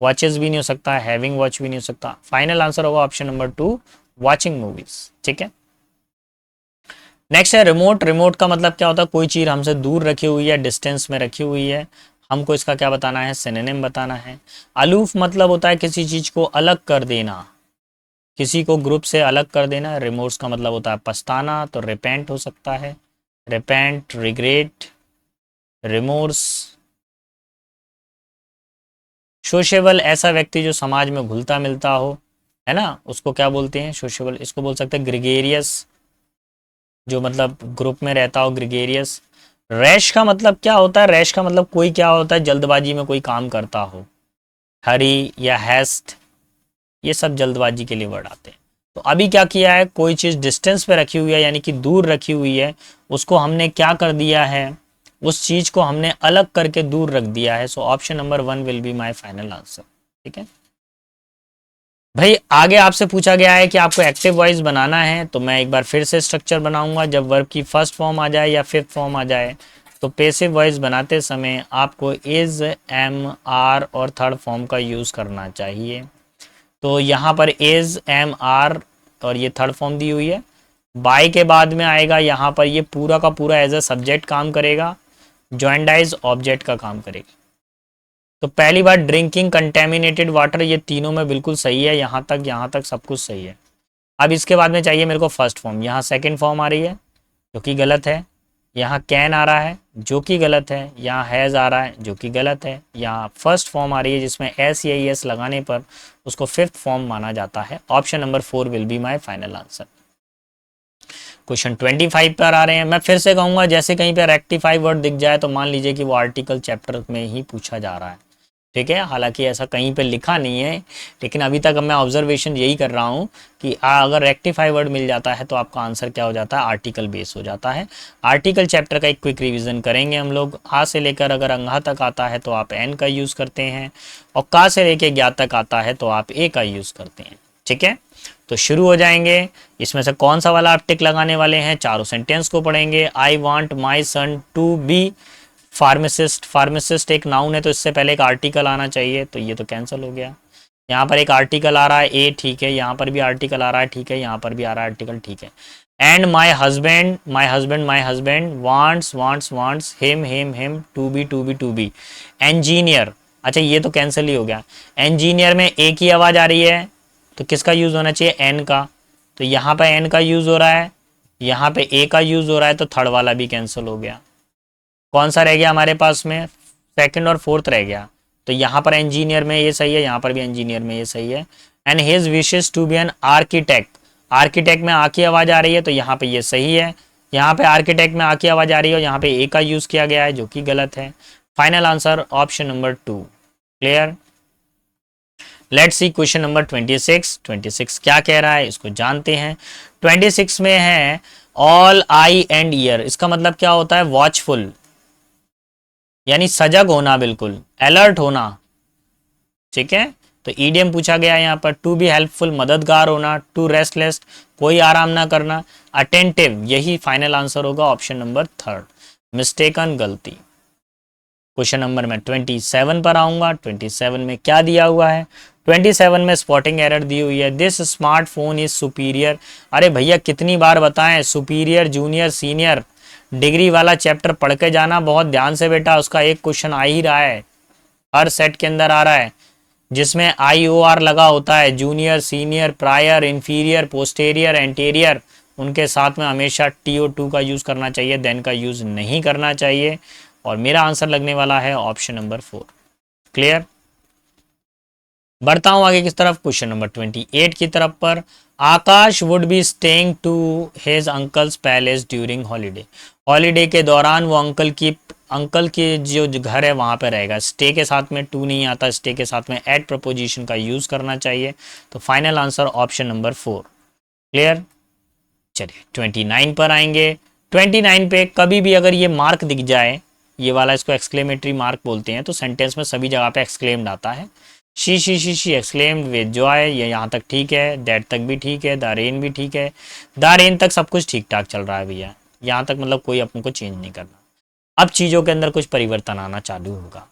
वॉचेस भी नहीं हो सकता, हैविंग वॉच भी नहीं हो सकता। फाइनल आंसर होगा ऑप्शन नंबर 2, वॉचिंग मूवीज, ठीक है। नेक्स्ट है रिमोट। रिमोट का मतलब क्या होता है, कोई चीज़ हमसे दूर रखी हुई है, डिस्टेंस में रखी हुई है, हमको इसका क्या बताना है, सिनोनिम बताना है। अलूफ मतलब होता है किसी चीज़ को अलग कर देना, किसी को ग्रुप से अलग कर देना। रिमोर्स का मतलब होता है पछताना, तो रिपेंट हो सकता है, रिपेंट, रिग्रेट, रिमोर्स। सोशेबल ऐसा व्यक्ति जो समाज में घुलता मिलता हो, है ना, उसको क्या बोलते हैं, सोशेबल। इसको बोल सकते हैं ग्रिगेरियस, जो मतलब ग्रुप में रहता हो, ग्रिगेरियस। रैश का मतलब क्या होता है, रैश का मतलब कोई क्या होता है, जल्दबाजी में कोई काम करता हो, हरी या हैस्ट, ये सब जल्दबाजी के लिए वर्ड आते हैं। तो अभी क्या किया है, कोई चीज़ डिस्टेंस पे रखी हुई है यानी कि दूर रखी हुई है, उसको हमने क्या कर दिया है, उस चीज़ को हमने अलग करके दूर रख दिया है। सो option number 1 will be my final answer, ठीक है भाई। आगे आपसे पूछा गया है कि आपको एक्टिव वॉइस बनाना है, तो मैं एक बार फिर से स्ट्रक्चर बनाऊंगा। जब वर्ब की फर्स्ट फॉर्म आ जाए या फिफ्थ फॉर्म आ जाए, तो पैसिव वॉइस बनाते समय आपको इज, एम, आर और थर्ड फॉर्म का यूज़ करना चाहिए। तो यहाँ पर इज, एम, आर और ये थर्ड फॉर्म दी हुई है। बाय के बाद में आएगा, यहाँ पर ये पूरा का पूरा एज ए सब्जेक्ट काम करेगा, जॉइंडाइज ऑब्जेक्ट का काम करेगा। तो पहली बात ड्रिंकिंग, कंटेमिनेटेड वाटर, ये तीनों में बिल्कुल सही है, यहाँ तक सब कुछ सही है। अब इसके बाद में चाहिए मेरे को फर्स्ट फॉर्म। यहाँ सेकंड फॉर्म आ रही है जो कि गलत है, यहाँ कैन आ रहा है जो कि गलत है, यहाँ हैज़ आ रहा है जो कि गलत है, यहाँ फर्स्ट फॉर्म आ रही है जिसमें एस या एस लगाने पर उसको फिफ्थ फॉर्म माना जाता है। Option number 4 will be my final answer. Question 25 पर आ रहे हैं। मैं फिर से कहूँगा, जैसे कहीं पर रेक्टिफाई वर्ड दिख जाए तो मान लीजिए कि वो आर्टिकल चैप्टर में ही पूछा जा रहा है। ठीक है, हालांकि ऐसा कहीं पे लिखा नहीं है, लेकिन अभी तक मैं ऑब्जर्वेशन यही कर रहा हूँ कि अगर रेक्टिफाई वर्ड मिल जाता है तो आपका आंसर क्या हो जाता है, आर्टिकल बेस हो जाता है। आर्टिकल चैप्टर का एक क्विक रिवीजन करेंगे हम लोग। आ से लेकर अगर अंगा तक आता है तो आप एन का यूज़ करते हैं, और का से लेकर ज्ञा तक आता है तो आप ए का यूज़ करते हैं। ठीक है, तो शुरू हो जाएंगे। इसमें से कौन सा वाला आप टिक लगाने वाले हैं, चारों सेंटेंस को पढ़ेंगे। I want my son to be pharmacist. Pharmacist एक नाउन है तो इससे पहले एक आर्टिकल आना चाहिए, तो ये तो कैंसिल हो गया। यहाँ पर एक आर्टिकल आ रहा है ए, ठीक है, यहाँ पर भी आर्टिकल आ रहा है, ठीक है, यहाँ पर भी आ रहा है आर्टिकल, ठीक है। And my husband, my husband, my husband wants wants wants him him him to be to be to be. Engineer, अच्छा ये तो कैंसिल ही हो गया। इंजीनियर में ए की आवाज़ आ रही है तो किसका यूज़ होना चाहिए, एन का, तो यहाँ पे एन का यूज़ हो रहा है, यहाँ पे ए का यूज़ हो रहा है, तो थर्ड वाला भी कैंसिल हो गया। कौन सा रह गया हमारे पास में, सेकंड और फोर्थ रह गया। तो यहाँ पर इंजीनियर में ये सही है, यहाँ पर भी इंजीनियर में ये सही है। And his wishes to be an architect. Architect में आ की आवाज़ आ रही है तो यहाँ पे ये सही है, यहाँ पे आर्किटेक्ट में आ की आवाज़ आ रही है और यहाँ पे ए का यूज़ किया गया है जो कि गलत है। Final answer option number 2। Clear. Let's see question number 26। 26 क्या कह रहा है इसको जानते हैं। 26 में है ऑल आई एंड ईयर। इसका मतलब क्या होता है, वॉचफुल, यानी सजग होना, बिल्कुल अलर्ट होना। ठीक है, तो ईडियम पूछा गया यहाँ पर। टू बी हेल्पफुल, मददगार होना। टू रेस्टलेस, कोई आराम ना करना। अटेंटिव, यही फाइनल आंसर होगा, ऑप्शन नंबर 3। मिस्टेकन, गलती। क्वेश्चन नंबर मैं 27 पर आऊंगा। 27 में क्या दिया हुआ है, 27 में स्पॉटिंग एरर दी हुई है। This smartphone is superior. अरे भैया कितनी बार बताएं, सुपीरियर, जूनियर, सीनियर, डिग्री वाला चैप्टर पढ़ के जाना बहुत ध्यान से बेटा। उसका एक क्वेश्चन आ ही रहा है, हर सेट के अंदर आ रहा है, जिसमें IOR लगा होता है। Junior, senior, prior, inferior, posterior, anterior, उनके साथ में हमेशा TO2 का यूज़ करना चाहिए, देन का यूज़ नहीं करना चाहिए। और मेरा आंसर लगने वाला है ऑप्शन नंबर 4। क्लियर। बढ़ता हूं आगे किस तरफ, क्वेश्चन नंबर 28 की तरफ पर। Akash would be staying to his uncle's palace during holiday. Holiday के दौरान वो अंकल के जो घर है वहां पर रहेगा। स्टे के साथ में टू नहीं आता, स्टे के साथ में एट प्रपोजिशन का यूज करना चाहिए। तो final answer option number 4। Clear. चलिए 29 पर आएंगे। 29 पे कभी भी अगर ये मार्क दिख जाए, ये वाला, इसको एक्सक्लेमेटरी मार्क बोलते हैं, तो सेंटेंस में सभी जगह पे एक्सक्लेम्ड आता है। शी एक्सक्लेम्ड विद जॉय, ये यहाँ तक ठीक है। दैट तक भी ठीक है। द रेन भी ठीक है। द रेन तक सब कुछ ठीक ठाक चल रहा है भैया, यहाँ तक मतलब कोई अपन को चेंज नहीं करना। अब चीज़ों के अंदर कुछ परिवर्तन आना चालू होगा।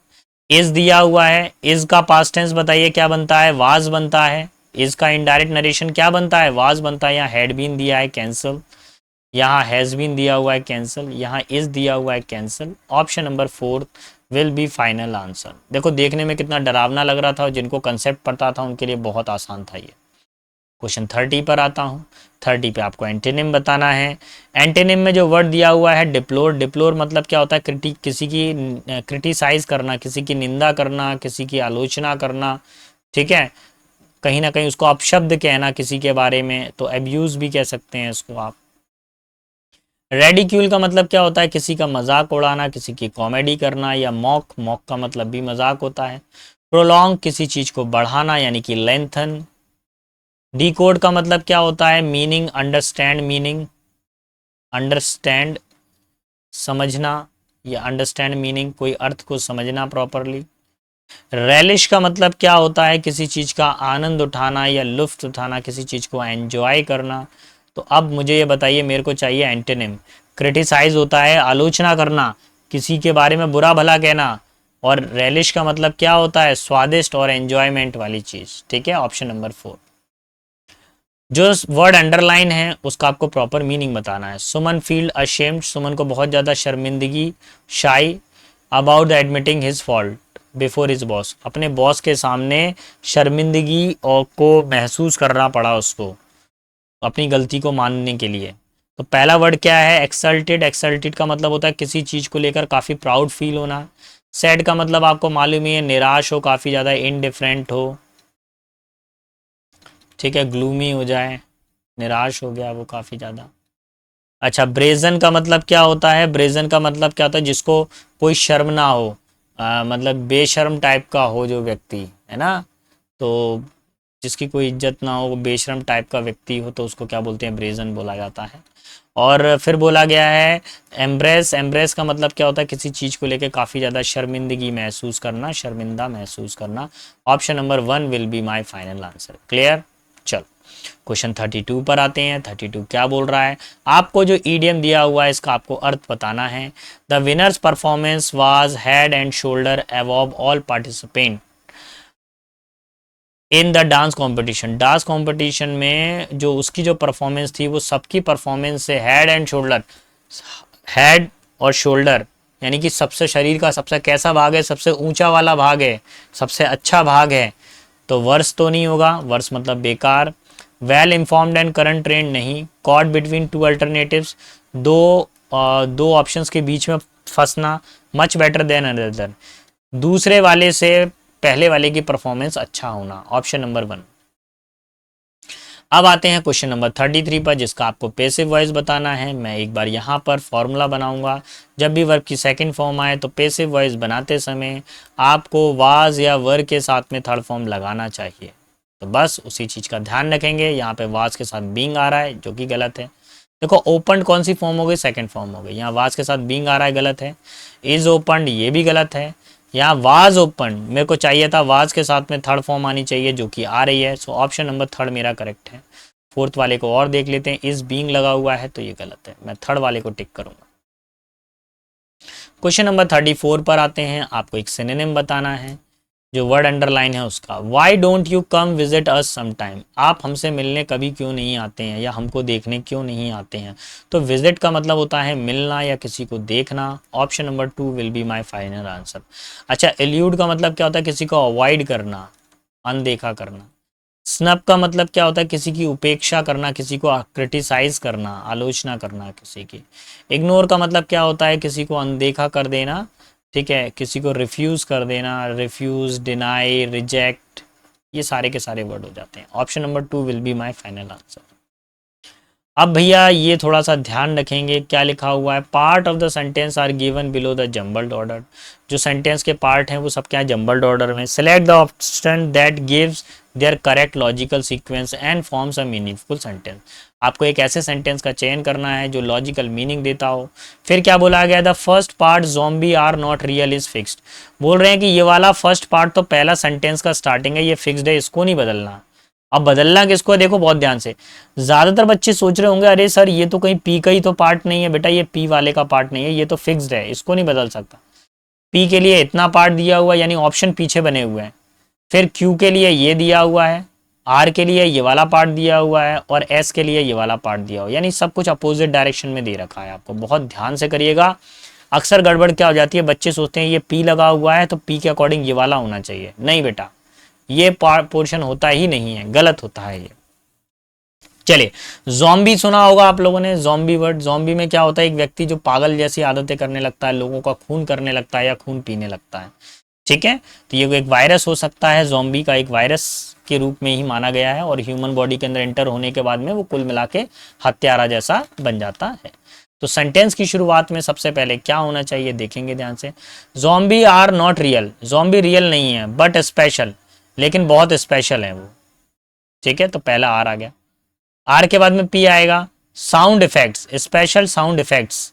इज दिया हुआ है, इज का पास्ट टेंस बताइए क्या बनता है, वाज बनता है। इज का इनडायरेक्ट नरेशन क्या बनता है, वाज बनता है। यहाँ हैड बीन दिया है, कैंसल। यहाँ हैज़ बीन दिया हुआ है, कैंसल। यहाँ इज दिया हुआ है, cancel. Option number 4 will B final answer. देखो देखने में कितना डरावना लग रहा था, और जिनको कंसेप्ट पता था उनके लिए बहुत आसान था ये। क्वेश्चन 30 पर आता हूँ। 30 पे आपको एंटेनिम बताना है। एंटेनिम में जो वर्ड दिया हुआ है डिप्लोर। डिप्लोर मतलब क्या होता है, किसी की क्रिटिसाइज करना, किसी की निंदा करना, किसी की आलोचना करना। ठीक है, कहीं ना कहीं उसको अपशब्द कहना किसी के बारे में, तो एब्यूज भी कह सकते हैं इसको आप। रेडिक्यूल का मतलब क्या होता है, किसी का मजाक उड़ाना, किसी की कॉमेडी करना। या मॉक, मॉक का मतलब भी मजाक होता है। प्रोलॉन्ग, किसी चीज को बढ़ाना यानी कि लेंथन। डिकोड का मतलब क्या होता है, मीनिंग, अंडरस्टैंड मीनिंग, अंडरस्टैंड समझना, या अंडरस्टैंड मीनिंग कोई अर्थ को समझना प्रॉपरली। रेलिश का मतलब क्या होता है, किसी चीज का आनंद उठाना या लुफ्त उठाना, किसी चीज को एंजॉय करना। तो अब मुझे ये बताइए, मेरे को चाहिए एंटोनिम। क्रिटिसाइज होता है आलोचना करना, किसी के बारे में बुरा भला कहना। और रेलिश का मतलब क्या होता है, स्वादिष्ट और एंजॉयमेंट वाली चीज। ठीक है, ऑप्शन नंबर 4। जो वर्ड अंडरलाइन है उसका आपको प्रॉपर मीनिंग बताना है। सुमन फील्ड अशेम्ड, सुमन को बहुत ज़्यादा शर्मिंदगी, शाई about the admitting his fault before his boss. अपने बॉस के सामने शर्मिंदगी और को महसूस करना पड़ा उसको, अपनी गलती को मानने के लिए। तो पहला वर्ड क्या है, एक्सल्टेड। एक्सल्टेड का मतलब होता है किसी चीज़ को लेकर काफ़ी प्राउड फील होना। सैड का मतलब आपको मालूम ही है, निराश हो, काफ़ी ज़्यादा इनडिफरेंट हो। ठीक है, ग्लूमी हो जाए, निराश हो गया वो काफ़ी ज़्यादा। अच्छा, ब्रेजन का मतलब क्या होता है, ब्रेजन का मतलब क्या होता है, जिसको कोई शर्म ना हो, मतलब बेशर्म टाइप का हो जो व्यक्ति, है ना, तो जिसकी कोई इज्जत ना हो, बेशर्म टाइप का व्यक्ति हो, तो उसको क्या बोलते हैं, ब्रेजन बोला जाता है। और फिर बोला गया है एम्ब्रेस। एम्ब्रेस का मतलब क्या होता है, किसी चीज़ को लेकर काफ़ी ज़्यादा शर्मिंदगी महसूस करना, शर्मिंदा महसूस करना। Option number 1 will be my final answer. Clear. चलो क्वेश्चन 32 पर आते हैं। 32 क्या बोल रहा है, आपको जो ईडियम दिया हुआ है इसका आपको अर्थ बताना है। The winners performance was head and shoulder above all participant in the dance competition. Dance competition में जो उसकी जो परफॉर्मेंस थी वो सबकी परफॉर्मेंस से हेड एंड शोल्डर, हेड और शोल्डर यानी कि सबसे शरीर का सबसे कैसा भाग है, सबसे ऊंचा वाला भाग है, सबसे अच्छा भाग है, तो वर्स तो नहीं होगा, वर्स मतलब बेकार। Well informed and current trend नहीं। कॉट बिटवीन टू अल्टरनेटिव्स, दो ऑप्शंस के बीच में फंसना। मच बेटर देन अनदर, दूसरे वाले से पहले वाले की परफॉर्मेंस अच्छा होना। Option number 1। अब आते हैं क्वेश्चन नंबर 33 पर, जिसका आपको पैसिव वॉइस बताना है। मैं एक बार यहाँ पर फॉर्मूला बनाऊंगा। जब भी वर्ब की सेकंड फॉर्म आए तो पैसिव वॉइस बनाते समय आपको वाज या वर के साथ में थर्ड फॉर्म लगाना चाहिए। तो बस उसी चीज़ का ध्यान रखेंगे। यहाँ पे वाज के साथ बींग आ रहा है जो कि गलत है। देखो ओपन कौन सी फॉर्म हो गई, सेकंड फॉर्म हो गई। यहाँ वाज के साथ बींग आ रहा है, गलत है। इज ओपन, ये भी गलत है। यहाँ वाज ओपन, मेरे को चाहिए था वाज के साथ में थर्ड फॉर्म आनी चाहिए जो कि आ रही है। सो ऑप्शन नंबर 3 मेरा करेक्ट है। फोर्थ वाले को और देख लेते हैं, इज बीइंग लगा हुआ है तो ये गलत है, मैं थर्ड वाले को टिक करूंगा। क्वेश्चन नंबर 34 पर आते हैं। आपको एक सिनोनिम बताना है, जो वर्ड अंडरलाइन है उसका। Why don't you come visit us sometime, आप हमसे मिलने कभी क्यों नहीं आते हैं या हमको देखने क्यों नहीं आते हैं। तो विजिट का मतलब होता है मिलना या किसी को देखना। Option number 2 will be my final answer. अच्छा, एल्यूड का मतलब क्या होता है, किसी को अवॉइड करना, अनदेखा करना। स्नब का मतलब क्या होता है, किसी की उपेक्षा करना, किसी को क्रिटिसाइज करना, आलोचना करना किसी की। इग्नोर का मतलब क्या होता है, किसी को अनदेखा कर देना, ठीक है, किसी को रिफ्यूज कर देना, रिफ्यूज, डिनाई, रिजेक्ट, ये सारे के सारे वर्ड हो जाते हैं। Option number 2 will be my final answer. अब भैया ये थोड़ा सा ध्यान रखेंगे, क्या लिखा हुआ है, part of the sentence are given below the jumbled order. जो सेंटेंस के पार्ट हैं वो सब क्या है, जम्बल्ड ऑर्डर में। Select the option that gives their correct logical sequence and forms a meaningful sentence. आपको एक ऐसे सेंटेंस का चयन करना है जो लॉजिकल मीनिंग देता हो। फिर क्या बोला गया, the first part zombie are not real is fixed. बोल रहे हैं कि ये वाला फर्स्ट पार्ट तो पहला सेंटेंस का स्टार्टिंग है, ये फिक्स्ड है, इसको नहीं बदलना। अब बदलना किसको है, देखो बहुत ध्यान से। ज्यादातर बच्चे सोच रहे होंगे अरे सर ये तो कहीं पी का ही तो पार्ट नहीं है। बेटा ये पी वाले का पार्ट नहीं है, ये तो फिक्स्ड है, इसको नहीं बदल सकता। पी के लिए इतना पार्ट दिया हुआ है यानी ऑप्शन पीछे बने हुए हैं। फिर क्यू के लिए ये दिया हुआ है, आर के लिए ये वाला पार्ट दिया हुआ है और एस के लिए ये वाला पार्ट दिया हुआ है, यानी सब कुछ अपोजिट डायरेक्शन में दे रखा है। आपको बहुत ध्यान से करिएगा। अक्सर गड़बड़ क्या हो जाती है, बच्चे सोचते हैं ये पी लगा हुआ है तो पी के अकॉर्डिंग ये वाला होना चाहिए। नहीं बेटा, ये पोर्शन होता ही नहीं है, गलत होता है ये। चलिए, जॉम्बी सुना होगा आप लोगों ने, जॉम्बी वर्ड। जॉम्बी में क्या होता है, एक व्यक्ति जो पागल जैसी आदतें करने लगता है, लोगों का खून करने लगता है या खून पीने लगता है। ठीक है, तो ये एक वायरस हो सकता है, जॉम्बी का एक वायरस के रूप में ही माना गया है और ह्यूमन बॉडी के अंदर एंटर होने के बाद में वो कुल मिला के हत्यारा जैसा बन जाता है। तो सेंटेंस की शुरुआत में सबसे पहले क्या होना चाहिए, देखेंगे ध्यान से। Zombie are not real, zombie real नहीं है बट स्पेशल, लेकिन बहुत स्पेशल है वो। ठीक है, तो पहला आर आ गया। आर के बाद में पी आएगा, sound effects, special sound effects.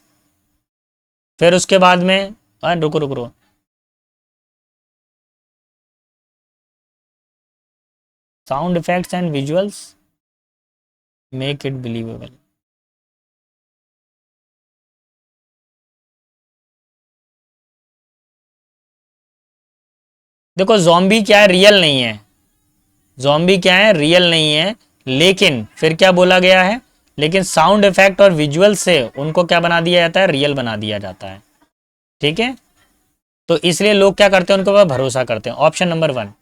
फिर उसके बाद में रुको रुको रुको, sound effects and visuals make it believable. देखो जॉम्बी क्या है, रियल नहीं है। जॉम्बी क्या है, रियल नहीं है। लेकिन फिर क्या बोला गया है, लेकिन साउंड इफेक्ट और विजुअल से उनको क्या बना दिया जाता है, रियल बना दिया जाता है। ठीक है, तो इसलिए लोग क्या करते हैं, उनके ऊपर भरोसा करते हैं। Option number 1।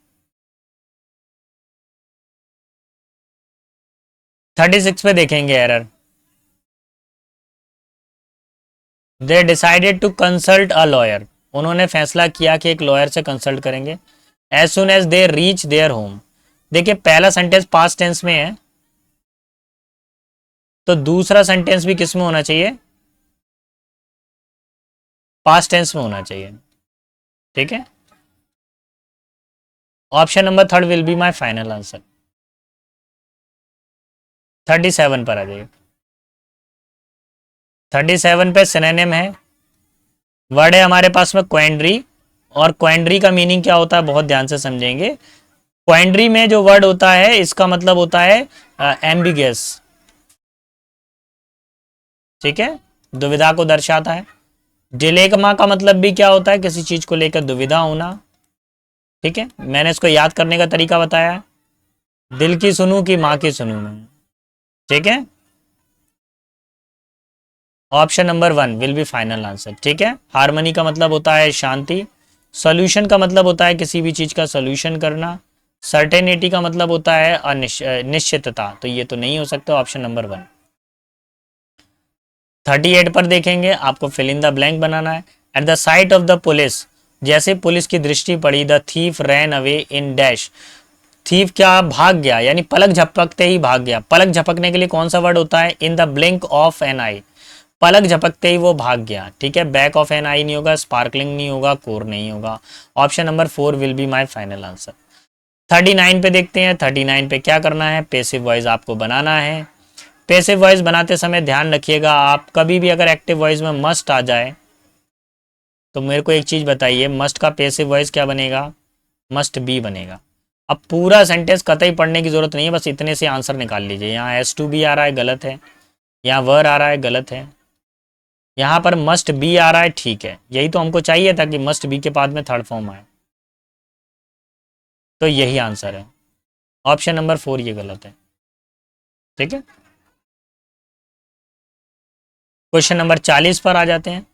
36 पे देखेंगे error. They decided to consult a lawyer, उन्होंने फैसला किया कि एक लॉयर से कंसल्ट करेंगे। As soon as they reach their home. देखिए पहला सेंटेंस पास्ट टेंस में है, तो दूसरा सेंटेंस भी किस में होना चाहिए, पास्ट टेंस में होना चाहिए। ठीक है, option number third will be my final answer. 37 पर आ जाइए। 37 पे सिनोनिम है, वर्ड है हमारे पास में क्वेंड्री। और क्वेंड्री का मीनिंग क्या होता है, बहुत ध्यान से समझेंगे। क्वेंड्री में जो वर्ड होता है इसका मतलब होता है एम्बिगस, ठीक है, दुविधा को दर्शाता है। डिलेगमा का मतलब भी क्या होता है, किसी चीज को लेकर दुविधा होना। ठीक है, मैंने इसको याद करने का तरीका बताया, दिल की सुनूं कि माँ की सुनूं मैं। ठीक है, option number one will be final answer. ठीक है, हार्मनी का मतलब होता है शांति। सॉल्यूशन का मतलब होता है किसी भी चीज का सॉल्यूशन करना। सर्टेनिटी का मतलब होता है निश्चितता, तो ये तो नहीं हो सकता, ऑप्शन नंबर वन। 38 पर देखेंगे, आपको फिल इन द ब्लैंक बनाना है। At the site of the police, जैसे पुलिस की दृष्टि पड़ी, the thief ran away in dash. Thief क्या, भाग गया, यानी पलक झपकते ही भाग गया। पलक झपकने के लिए कौन सा वर्ड होता है, in the blink of an eye. पलक झपकते ही वो भाग गया। ठीक है, बैक ऑफ एन आई नहीं होगा, स्पार्कलिंग नहीं होगा, कोर नहीं होगा। Option number four will be my final answer. 39 पे देखते हैं, 39 पे क्या करना है, पेसिव वॉइस आपको बनाना है। पैसिव वॉइस बनाते समय ध्यान रखिएगा, आप कभी भी अगर एक्टिव वॉइस में मस्ट आ जाए तो मेरे को एक चीज बताइए, मस्ट का पैसिव वॉइस क्या बनेगा, मस्ट बी बनेगा। अब पूरा सेंटेंस कतई पढ़ने की जरूरत नहीं है, बस इतने से आंसर निकाल लीजिए। यहाँ एस टू बी आ रहा है, गलत है। यहाँ वर आ रहा है, गलत है। यहाँ पर मस्ट बी आ रहा है, ठीक है, यही तो हमको चाहिए था कि मस्ट बी के बाद में थर्ड फॉर्म आए, तो यही आंसर है। ऑप्शन नंबर फोर ये गलत है। ठीक है, क्वेश्चन नंबर 40 पर आ जाते हैं।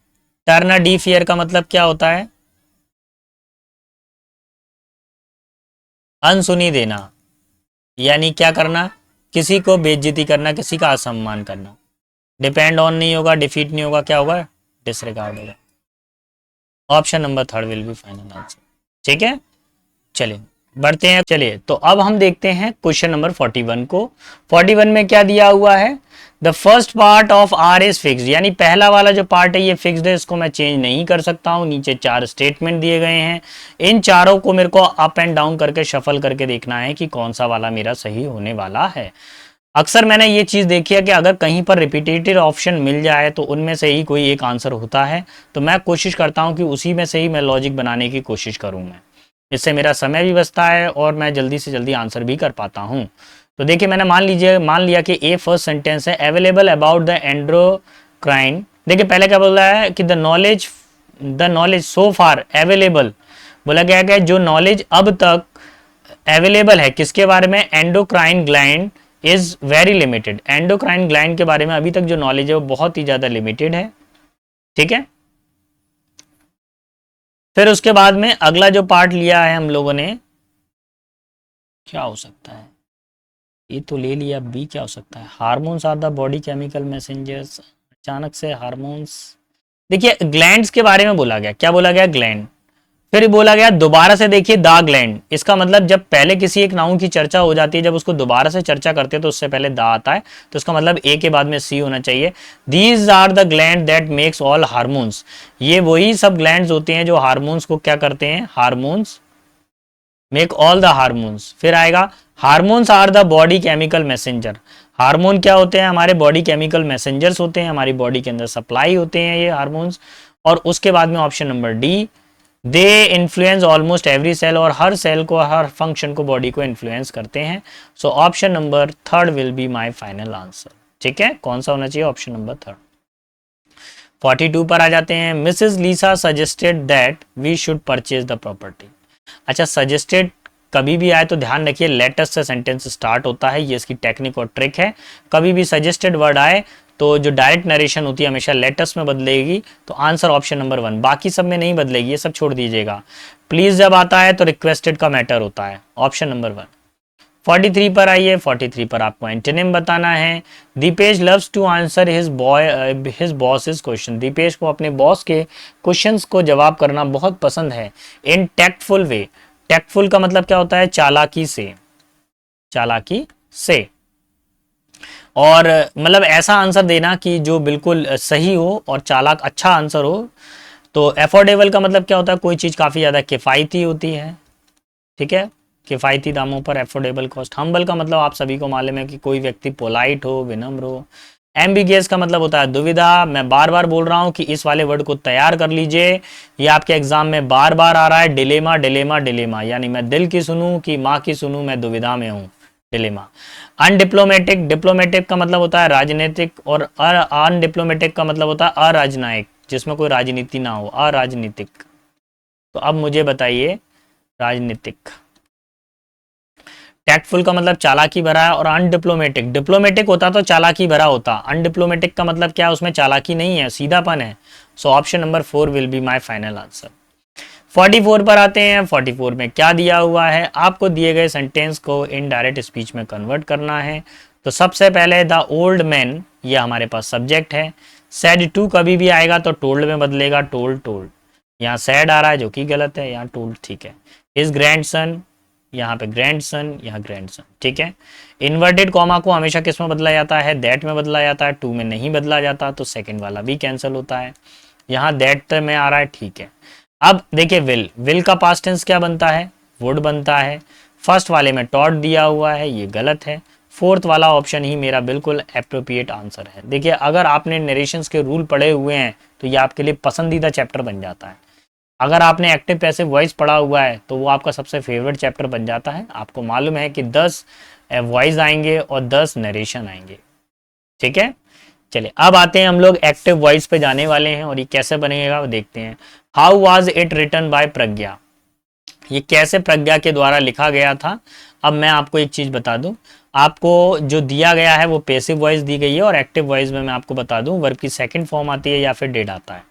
टर्न अ डी फियर का मतलब क्या होता है, अनसुनी देना, यानी क्या करना, किसी को बेइज्जती करना, किसी का असम्मान करना। डिपेंड ऑन नहीं होगा, डिफीट नहीं होगा, क्या होगा, डिसरिगार्ड होगा। Option number third will B final answer. ठीक है, चलिए बढ़ते हैं। चलिए तो अब हम देखते हैं क्वेश्चन नंबर 41 को। 41 में क्या दिया हुआ है, the first part of are is fixed, यानी पहला वाला जो पार्ट है ये फिक्स्ड है, इसको मैं चेंज नहीं कर सकता हूं। नीचे चार स्टेटमेंट दिए गए हैं, इन चारों को मेरे को अप एंड डाउन करके शफल करके देखना है कि कौन सा वाला मेरा सही होने वाला है। अक्सर मैंने ये चीज़ देखी है कि अगर कहीं पर रिपीटेटिव ऑप्शन मिल जाए तो उनमें से ही कोई एक आंसर होता है, तो मैं कोशिश करता हूं कि उसी में से ही मैं लॉजिक बनाने की कोशिश करूं मैं। इससे मेरा समय भी बचता है और मैं जल्दी से जल्दी आंसर भी कर पाता हूं। तो देखिए, मैंने मान लिया कि ए फर्स्ट सेंटेंस है, अवेलेबल अबाउट द एंड्रोक्राइन। देखिए पहले क्या बोल रहा है कि the knowledge so far available, बोला गया है जो नॉलेज अब तक अवेलेबल है किसके बारे में, endocrine gland is very limited. Endocrine gland के बारे में अभी तक जो नॉलेज है वो बहुत ही ज्यादा लिमिटेड है। ठीक है, फिर उसके बाद में अगला जो पार्ट लिया है हम लोगों ने, क्या हो सकता है, ये तो ले लिया, बी क्या हो सकता है, hormones are the body chemical messengers. अचानक से हार्मोन्स, देखिए ग्लैंड्स के बारे में बोला गया, क्या बोला गया, ग्लैंड। फिर बोला गया दोबारा से देखिए द ग्लैंड, इसका मतलब जब पहले किसी एक नाउन की चर्चा हो जाती है, जब उसको दोबारा से चर्चा करते हैं तो उससे पहले द आता है, तो इसका मतलब ए के बाद में सी होना चाहिए। These are the gland that makes all hormones, ये वही सब ग्लैंड्स होते हैं जो हार्मोन्स को क्या करते हैं, hormones make all the hormones. फिर आएगा hormones are the body chemical messenger. Hormone क्या होते हैं, हमारे बॉडी केमिकल मैसेंजर्स होते हैं, हमारी बॉडी के अंदर सप्लाई होते हैं ये हार्मोन्स। और उसके बाद में option number D, they influence almost every cell, और हर सेल को, हर फंक्शन को, बॉडी को इन्फ्लुएंस करते हैं। So option number third will be my final answer. ठीक है, कौन सा होना चाहिए, ऑप्शन नंबर थर्ड। 42 पर आ जाते हैं। Mrs Lisa suggested that we should purchase the property. अच्छा, सजेस्टेड कभी भी आए तो ध्यान रखिए लेटेस्ट से सेंटेंस स्टार्ट होता है, ये इसकी टेक्निक और ट्रिक है। कभी भी सजेस्टेड वर्ड आए तो जो डायरेक्ट नरेशन होती है हमेशा लेटेस्ट में बदलेगी, तो आंसर ऑप्शन नंबर वन, बाकी सब में नहीं बदलेगी, ये सब छोड़ दीजिएगा। प्लीज जब आता है तो रिक्वेस्टेड का मैटर होता है, ऑप्शन नंबर वन। 43 पर आइए, 43 पर आपको एंटोनिम बताना है। Deepesh loves to answer his boss question. Deepesh को अपने बॉस के क्वेश्चंस को जवाब करना बहुत पसंद है, इन टैक्टफुल वे। टैक्टफुल का मतलब क्या होता है, चालाकी से, चालाकी से। और मतलब ऐसा आंसर देना कि जो बिल्कुल सही हो और चालाक अच्छा आंसर हो। तो अफोर्डेबल का मतलब क्या होता है, कोई चीज़ काफ़ी ज़्यादा किफ़ायती होती है, ठीक है, किफ़ायती दामों पर अफोर्डेबल कॉस्ट। हम्बल का मतलब आप सभी को मालूम है कि कोई व्यक्ति पोलाइट हो, विनम्र हो। एम्बिगियस का मतलब होता है दुविधा। मैं बार बार बोल रहा हूँ कि इस वाले वर्ड को तैयार कर लीजिए, ये आपके एग्जाम में बार बार आ रहा है। डिलेमा, डिलेमा, डिलेमा, यानी मैं दिल की सुनूं कि माँ की सुनूं, मैं दुविधा में हूँ, डिलेमा। अनडिप्लोमेटिक, डिप्लोमेटिक का मतलब होता है राजनीतिक, और अनडिप्लोमेटिक का मतलब होता है अराजनयिक, जिसमें कोई राजनीति ना हो, अराजनीतिक। तो अब मुझे बताइए राजनीतिक। टैक्टफुल का मतलब चालाकी भरा है, और अनडिप्लोमेटिक, डिप्लोमेटिक होता तो चालाकी भरा होता, अनडिप्लोमेटिक का मतलब क्या है, उसमें चालाकी नहीं है, सीधापन है। सो option number 4 will be my final answer. 44 पर आते हैं। 44 में क्या दिया हुआ है, आपको दिए गए सेंटेंस को इनडायरेक्ट स्पीच में कन्वर्ट करना है। तो सबसे पहले द ओल्ड मैन, ये हमारे पास सब्जेक्ट है। सैड टू कभी भी आएगा तो टोल्ड में बदलेगा, टोल्ड, टोल्ड। यहाँ सैड आ रहा है जो कि गलत है, यहाँ टोल्ड ठीक है। इज ग्रैंडसन, यहाँ पे ग्रैंडसन, यहाँ ग्रैंडसन, ठीक है। इन्वर्टेड कॉमा को हमेशा किस में बदला जाता है, दैट में बदला जाता है, टू में नहीं बदला जाता, तो सेकंड वाला भी कैंसिल होता है। यहाँ दैट में आ रहा है, ठीक है। अब देखिए विल, विल का पास्ट टेंस क्या बनता है, वुड बनता है। फर्स्ट वाले में टॉट दिया हुआ है, ये गलत है। फोर्थ वाला ऑप्शन ही मेरा बिल्कुल एप्रोप्रिएट आंसर है। देखिए अगर आपने नरेशंस के रूल पढ़े हुए हैं तो ये आपके लिए पसंदीदा चैप्टर बन जाता है। अगर आपने एक्टिव पैसिव वॉइस पढ़ा हुआ है तो वो आपका सबसे फेवरेट चैप्टर बन जाता है। आपको मालूम है कि 10 वॉइस आएंगे और 10 नरेशन आएंगे, ठीक है। चलिए अब आते हैं हम लोग एक्टिव वॉइस पे जाने वाले हैं, और ये कैसे बनेगा वो देखते हैं। How was it written by Pragya, ये कैसे प्रज्ञा के द्वारा लिखा गया था। अब मैं आपको एक चीज बता दूं, आपको जो दिया गया है वो पैसिव वॉइस दी गई है, और एक्टिव वॉइस में मैं आपको बता दूं वर्ब की सेकंड फॉर्म आती है या फिर डिड आता है।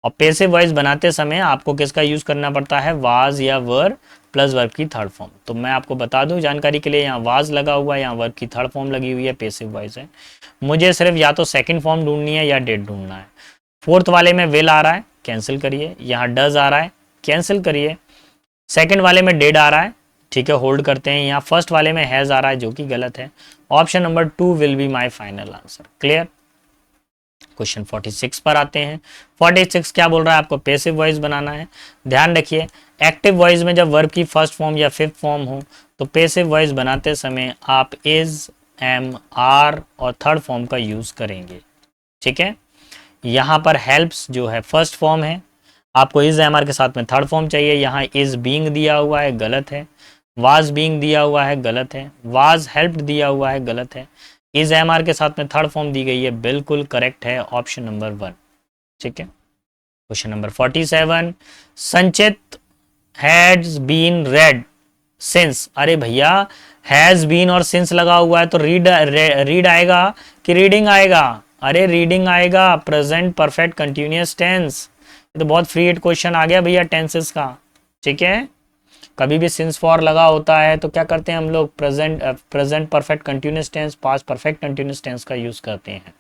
और पैसिव वॉइस बनाते समय आपको किसका यूज करना पड़ता है, वाज या वर प्लस वर्ब की थर्ड फॉर्म। तो मैं आपको बता दूं जानकारी के लिए, यहाँ वाज लगा हुआ है, यहाँ वर्ब की थर्ड फॉर्म लगी हुई है, पैसिव वॉइस है। मुझे सिर्फ या तो सेकंड फॉर्म ढूंढनी है या डिड ढूंढना है। फोर्थ वाले में विल आ रहा है, कैंसिल करिए। यहाँ डज आ रहा है, कैंसिल करिए। सेकंड वाले में डिड आ रहा है, ठीक है, होल्ड करते हैं। यहाँ फर्स्ट वाले में हैज आ रहा है जो कि गलत है। Option number 2 will be my final answer. Clear. Question 46 पर आते हैं। 46 क्या बोल रहा है, आपको पैसिव वॉइस बनाना है। ध्यान रखिए एक्टिव वॉइस में जब वर्ब की फर्स्ट फॉर्म या फिफ्थ फॉर्म हो तो पैसिव वॉइस बनाते समय आप इज, एम, आर और थर्ड फॉर्म का यूज करेंगे, ठीक है। यहाँ पर हेल्प्स जो है फर्स्ट फॉर्म है, आपको इज एम आर के साथ में थर्ड फॉर्म चाहिए। यहाँ इज बीइंग दिया हुआ है, गलत है। वाज बीइंग दिया हुआ है, गलत है। वाज हेल्प्ड दिया हुआ है, गलत है। इज एम आर के साथ में थर्ड फॉर्म दी गई है, बिल्कुल करेक्ट है ऑप्शन नंबर 1, ठीक है। क्वेश्चन नंबर 47, संचित हैज बीन रेड सिंस। अरे भैया हैज बीन और सिंस लगा हुआ है तो रीड आएगा कि रीडिंग आएगा, अरे रीडिंग आएगा। प्रेजेंट परफेक्ट कंटिन्यूअस टेंस, ये तो बहुत फ्री हिट क्वेश्चन आ गया भैया टेंसेस का, ठीक है। कभी भी सिंस फॉर लगा होता है तो क्या करते हैं हम लोग, present perfect continuous tense, past perfect continuous tense का यूज करते हैं।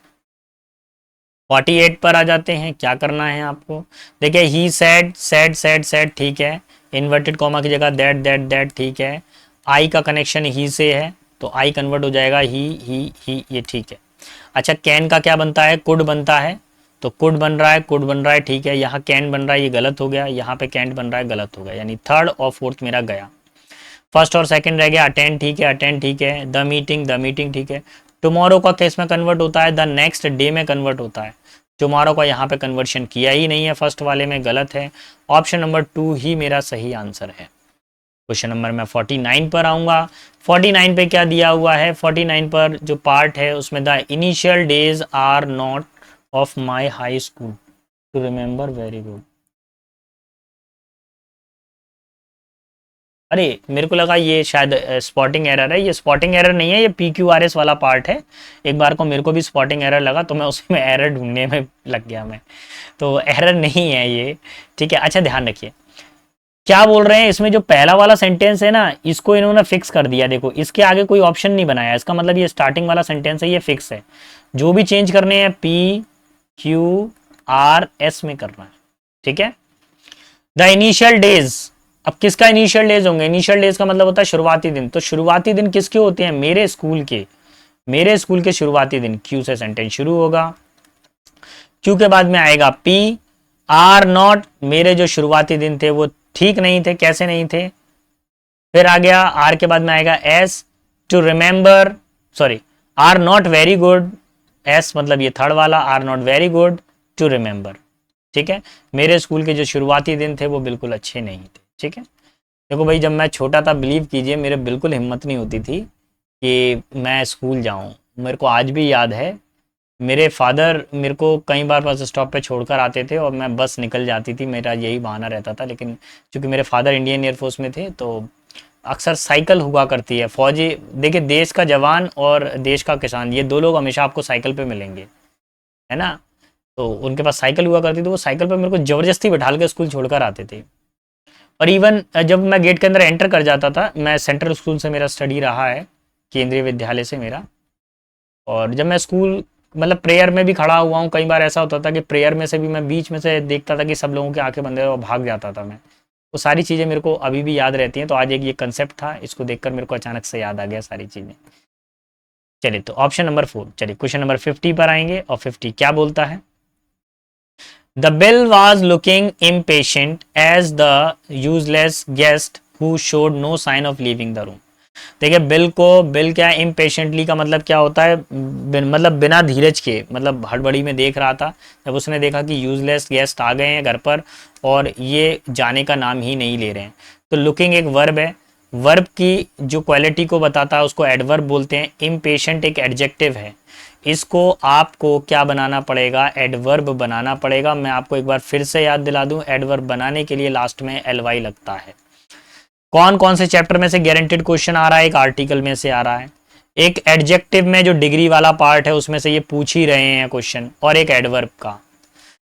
48 पर आ जाते हैं। क्या करना है आपको, देखिए he said, said said said, ठीक है। इन्वर्टेड कॉमा की जगह दैट दैट दैट, ठीक है। आई का कनेक्शन ही से है तो आई कन्वर्ट हो जाएगा ही, ये ठीक है। अच्छा कैन का क्या बनता है, कुड बनता है, तो कुड बन रहा है, कुड बन रहा है, ठीक है। यहाँ कैन बन रहा है, ये गलत हो गया। यहाँ पे कैंट बन रहा है, गलत हो गया। यानी थर्ड और फोर्थ मेरा गया, फर्स्ट और सेकंड रह गया। अटेंड, ठीक है, अटेंड, ठीक है। द मीटिंग, ठीक है। टुमारो का केस में कन्वर्ट होता है, द नेक्स्ट डे में कन्वर्ट होता है। टुमारो का यहाँ पे कन्वर्शन किया ही नहीं है, फर्स्ट वाले में, गलत है। ऑप्शन नंबर 2 ही मेरा सही आंसर है। क्वेश्चन नंबर मैं 49 पर आऊंगा। 49 पे क्या दिया हुआ है, 49 पर जो पार्ट है उसमें the initial days are not of my high school to remember, very good. अरे मेरे को लगा ये शायद स्पॉटिंग एरर है, ये स्पॉटिंग एरर नहीं है, ये PQRS वाला पार्ट है। एक बार को मेरे को भी स्पॉटिंग एरर लगा तो मैं उसमें एरर ढूंढने में लग गया मैं, तो एरर नहीं है ये, ठीक है। अच्छा ध्यान रखिए क्या बोल रहे हैं, इसमें जो पहला वाला सेंटेंस है ना इसको इन्होंने फिक्स कर दिया। देखो इसके आगे कोई ऑप्शन नहीं बनाया, इसका मतलब ये स्टार्टिंग वाला सेंटेंस है, ये फिक्स है। जो भी चेंज करने हैं PQRS में करना है, ठीक है। द इनिशियल डेज, अब किसका इनिशियल डेज होंगे, इनिशियल डेज का मतलब होता है शुरुआती दिन। तो शुरुआती दिन किसके होते हैं, मेरे स्कूल के, मेरे स्कूल के शुरुआती दिन। क्यू से सेंटेंस शुरू होगा, क्यू के बाद में आएगा P, आर नॉट, मेरे जो शुरुआती दिन थे वो ठीक नहीं थे। कैसे नहीं थे? फिर आ गया आर के बाद में आएगा S, to remember, sorry, are not very good, S मतलब ये थर्ड वाला, are not very good to remember. ठीक है, मेरे स्कूल के जो शुरुआती दिन थे वो बिल्कुल अच्छे नहीं थे। ठीक है, देखो भाई, जब मैं छोटा था, बिलीव कीजिए, मेरे बिल्कुल हिम्मत नहीं होती थी कि मैं स्कूल जाऊं। मेरे को आज भी याद है, मेरे फादर मेरे को कई बार बस स्टॉप पे छोड़कर आते थे और मैं बस निकल जाती थी, मेरा यही बहाना रहता था। लेकिन चूंकि मेरे फादर इंडियन एयरफोर्स में थे तो अक्सर साइकिल हुआ करती है। फौजी, देखिए, देश का जवान और देश का किसान, ये दो लोग हमेशा आपको साइकिल पे मिलेंगे, है ना। तो उनके पास साइकिल हुआ करती थी, वो साइकिल पे मेरे को ज़बरदस्ती बैठाल के स्कूल छोड़कर आते थे। और इवन जब मैं गेट के अंदर एंटर कर जाता था, मैं सेंट्रल स्कूल से मेरा स्टडी रहा है, केंद्रीय विद्यालय से मेरा। और जब मैं स्कूल मतलब प्रेयर में भी खड़ा हुआ हूँ, कई बार ऐसा होता था कि प्रेयर में से भी मैं बीच में से देखता था कि सब लोगों की आंखें बंद है और भाग जाता था मैं। वो सारी चीज़ें मेरे को अभी भी याद रहती हैं। तो आज एक ये कंसेप्ट था, इसको देखकर मेरे को अचानक से याद आ गया सारी चीज़ें। चलिए, तो ऑप्शन नंबर 4। चलिए, क्वेश्चन नंबर 50 पर आएंगे। और 50 क्या बोलता है? The bill was looking impatient as the useless guest who showed no sign of leaving the room. देखिए, बिल क्या है? इम्पेशेंटली का मतलब क्या होता है? मतलब बिना धीरज के, मतलब हड़बड़ी में देख रहा था। जब उसने देखा कि यूजलेस गेस्ट आ गए हैं घर पर और ये जाने का नाम ही नहीं ले रहे हैं। तो लुकिंग एक वर्ब है, वर्ब की जो क्वालिटी को बताता है उसको एडवर्ब बोलते हैं। इम्पेशेंट एक एडजेक्टिव है, इसको आपको क्या बनाना पड़ेगा? एडवर्ब बनाना पड़ेगा। मैं आपको एक बार फिर से याद दिला दूं, एडवर्ब बनाने के लिए लास्ट में ly लगता है। कौन कौन से चैप्टर में से गारंटेड क्वेश्चन आ रहा है? एक आर्टिकल में से आ रहा है, एक एडजेक्टिव में जो डिग्री वाला पार्ट है उसमें से ये पूछ ही रहे हैं क्वेश्चन, और एक एडवर्ब का।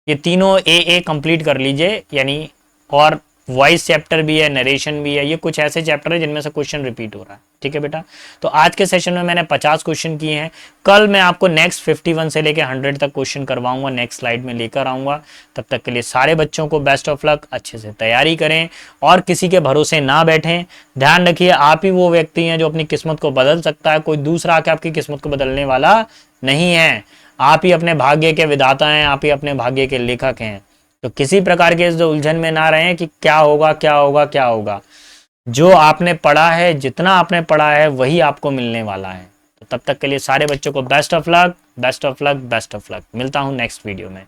ये तीनों ए कंप्लीट कर लीजिए यानी। और वॉइस चैप्टर भी है, नरेशन भी है, ये कुछ ऐसे चैप्टर है जिनमें से क्वेश्चन रिपीट हो रहा है। ठीक है बेटा, तो आज के सेशन में मैंने 50 क्वेश्चन किए हैं। कल मैं आपको नेक्स्ट 51 से लेकर 100 तक क्वेश्चन करवाऊंगा, नेक्स्ट स्लाइड में लेकर आऊंगा। तब तक के लिए सारे बच्चों को बेस्ट ऑफ लक, अच्छे से तैयारी करें और किसी के भरोसे ना बैठें। ध्यान रखिए, आप ही वो व्यक्ति हैं जो अपनी किस्मत को बदल सकता है, कोई दूसरा आके आपकी किस्मत को बदलने वाला नहीं है। आप ही अपने भाग्य के विधाता हैं, आप ही अपने भाग्य के लेखक हैं। तो किसी प्रकार के इस उलझन में ना रहें कि क्या होगा क्या होगा क्या होगा। जो आपने पढ़ा है, जितना आपने पढ़ा है वही आपको मिलने वाला है। तो तब तक के लिए सारे बच्चों को best of luck, best of luck, best of luck. मिलता हूं नेक्स्ट वीडियो में।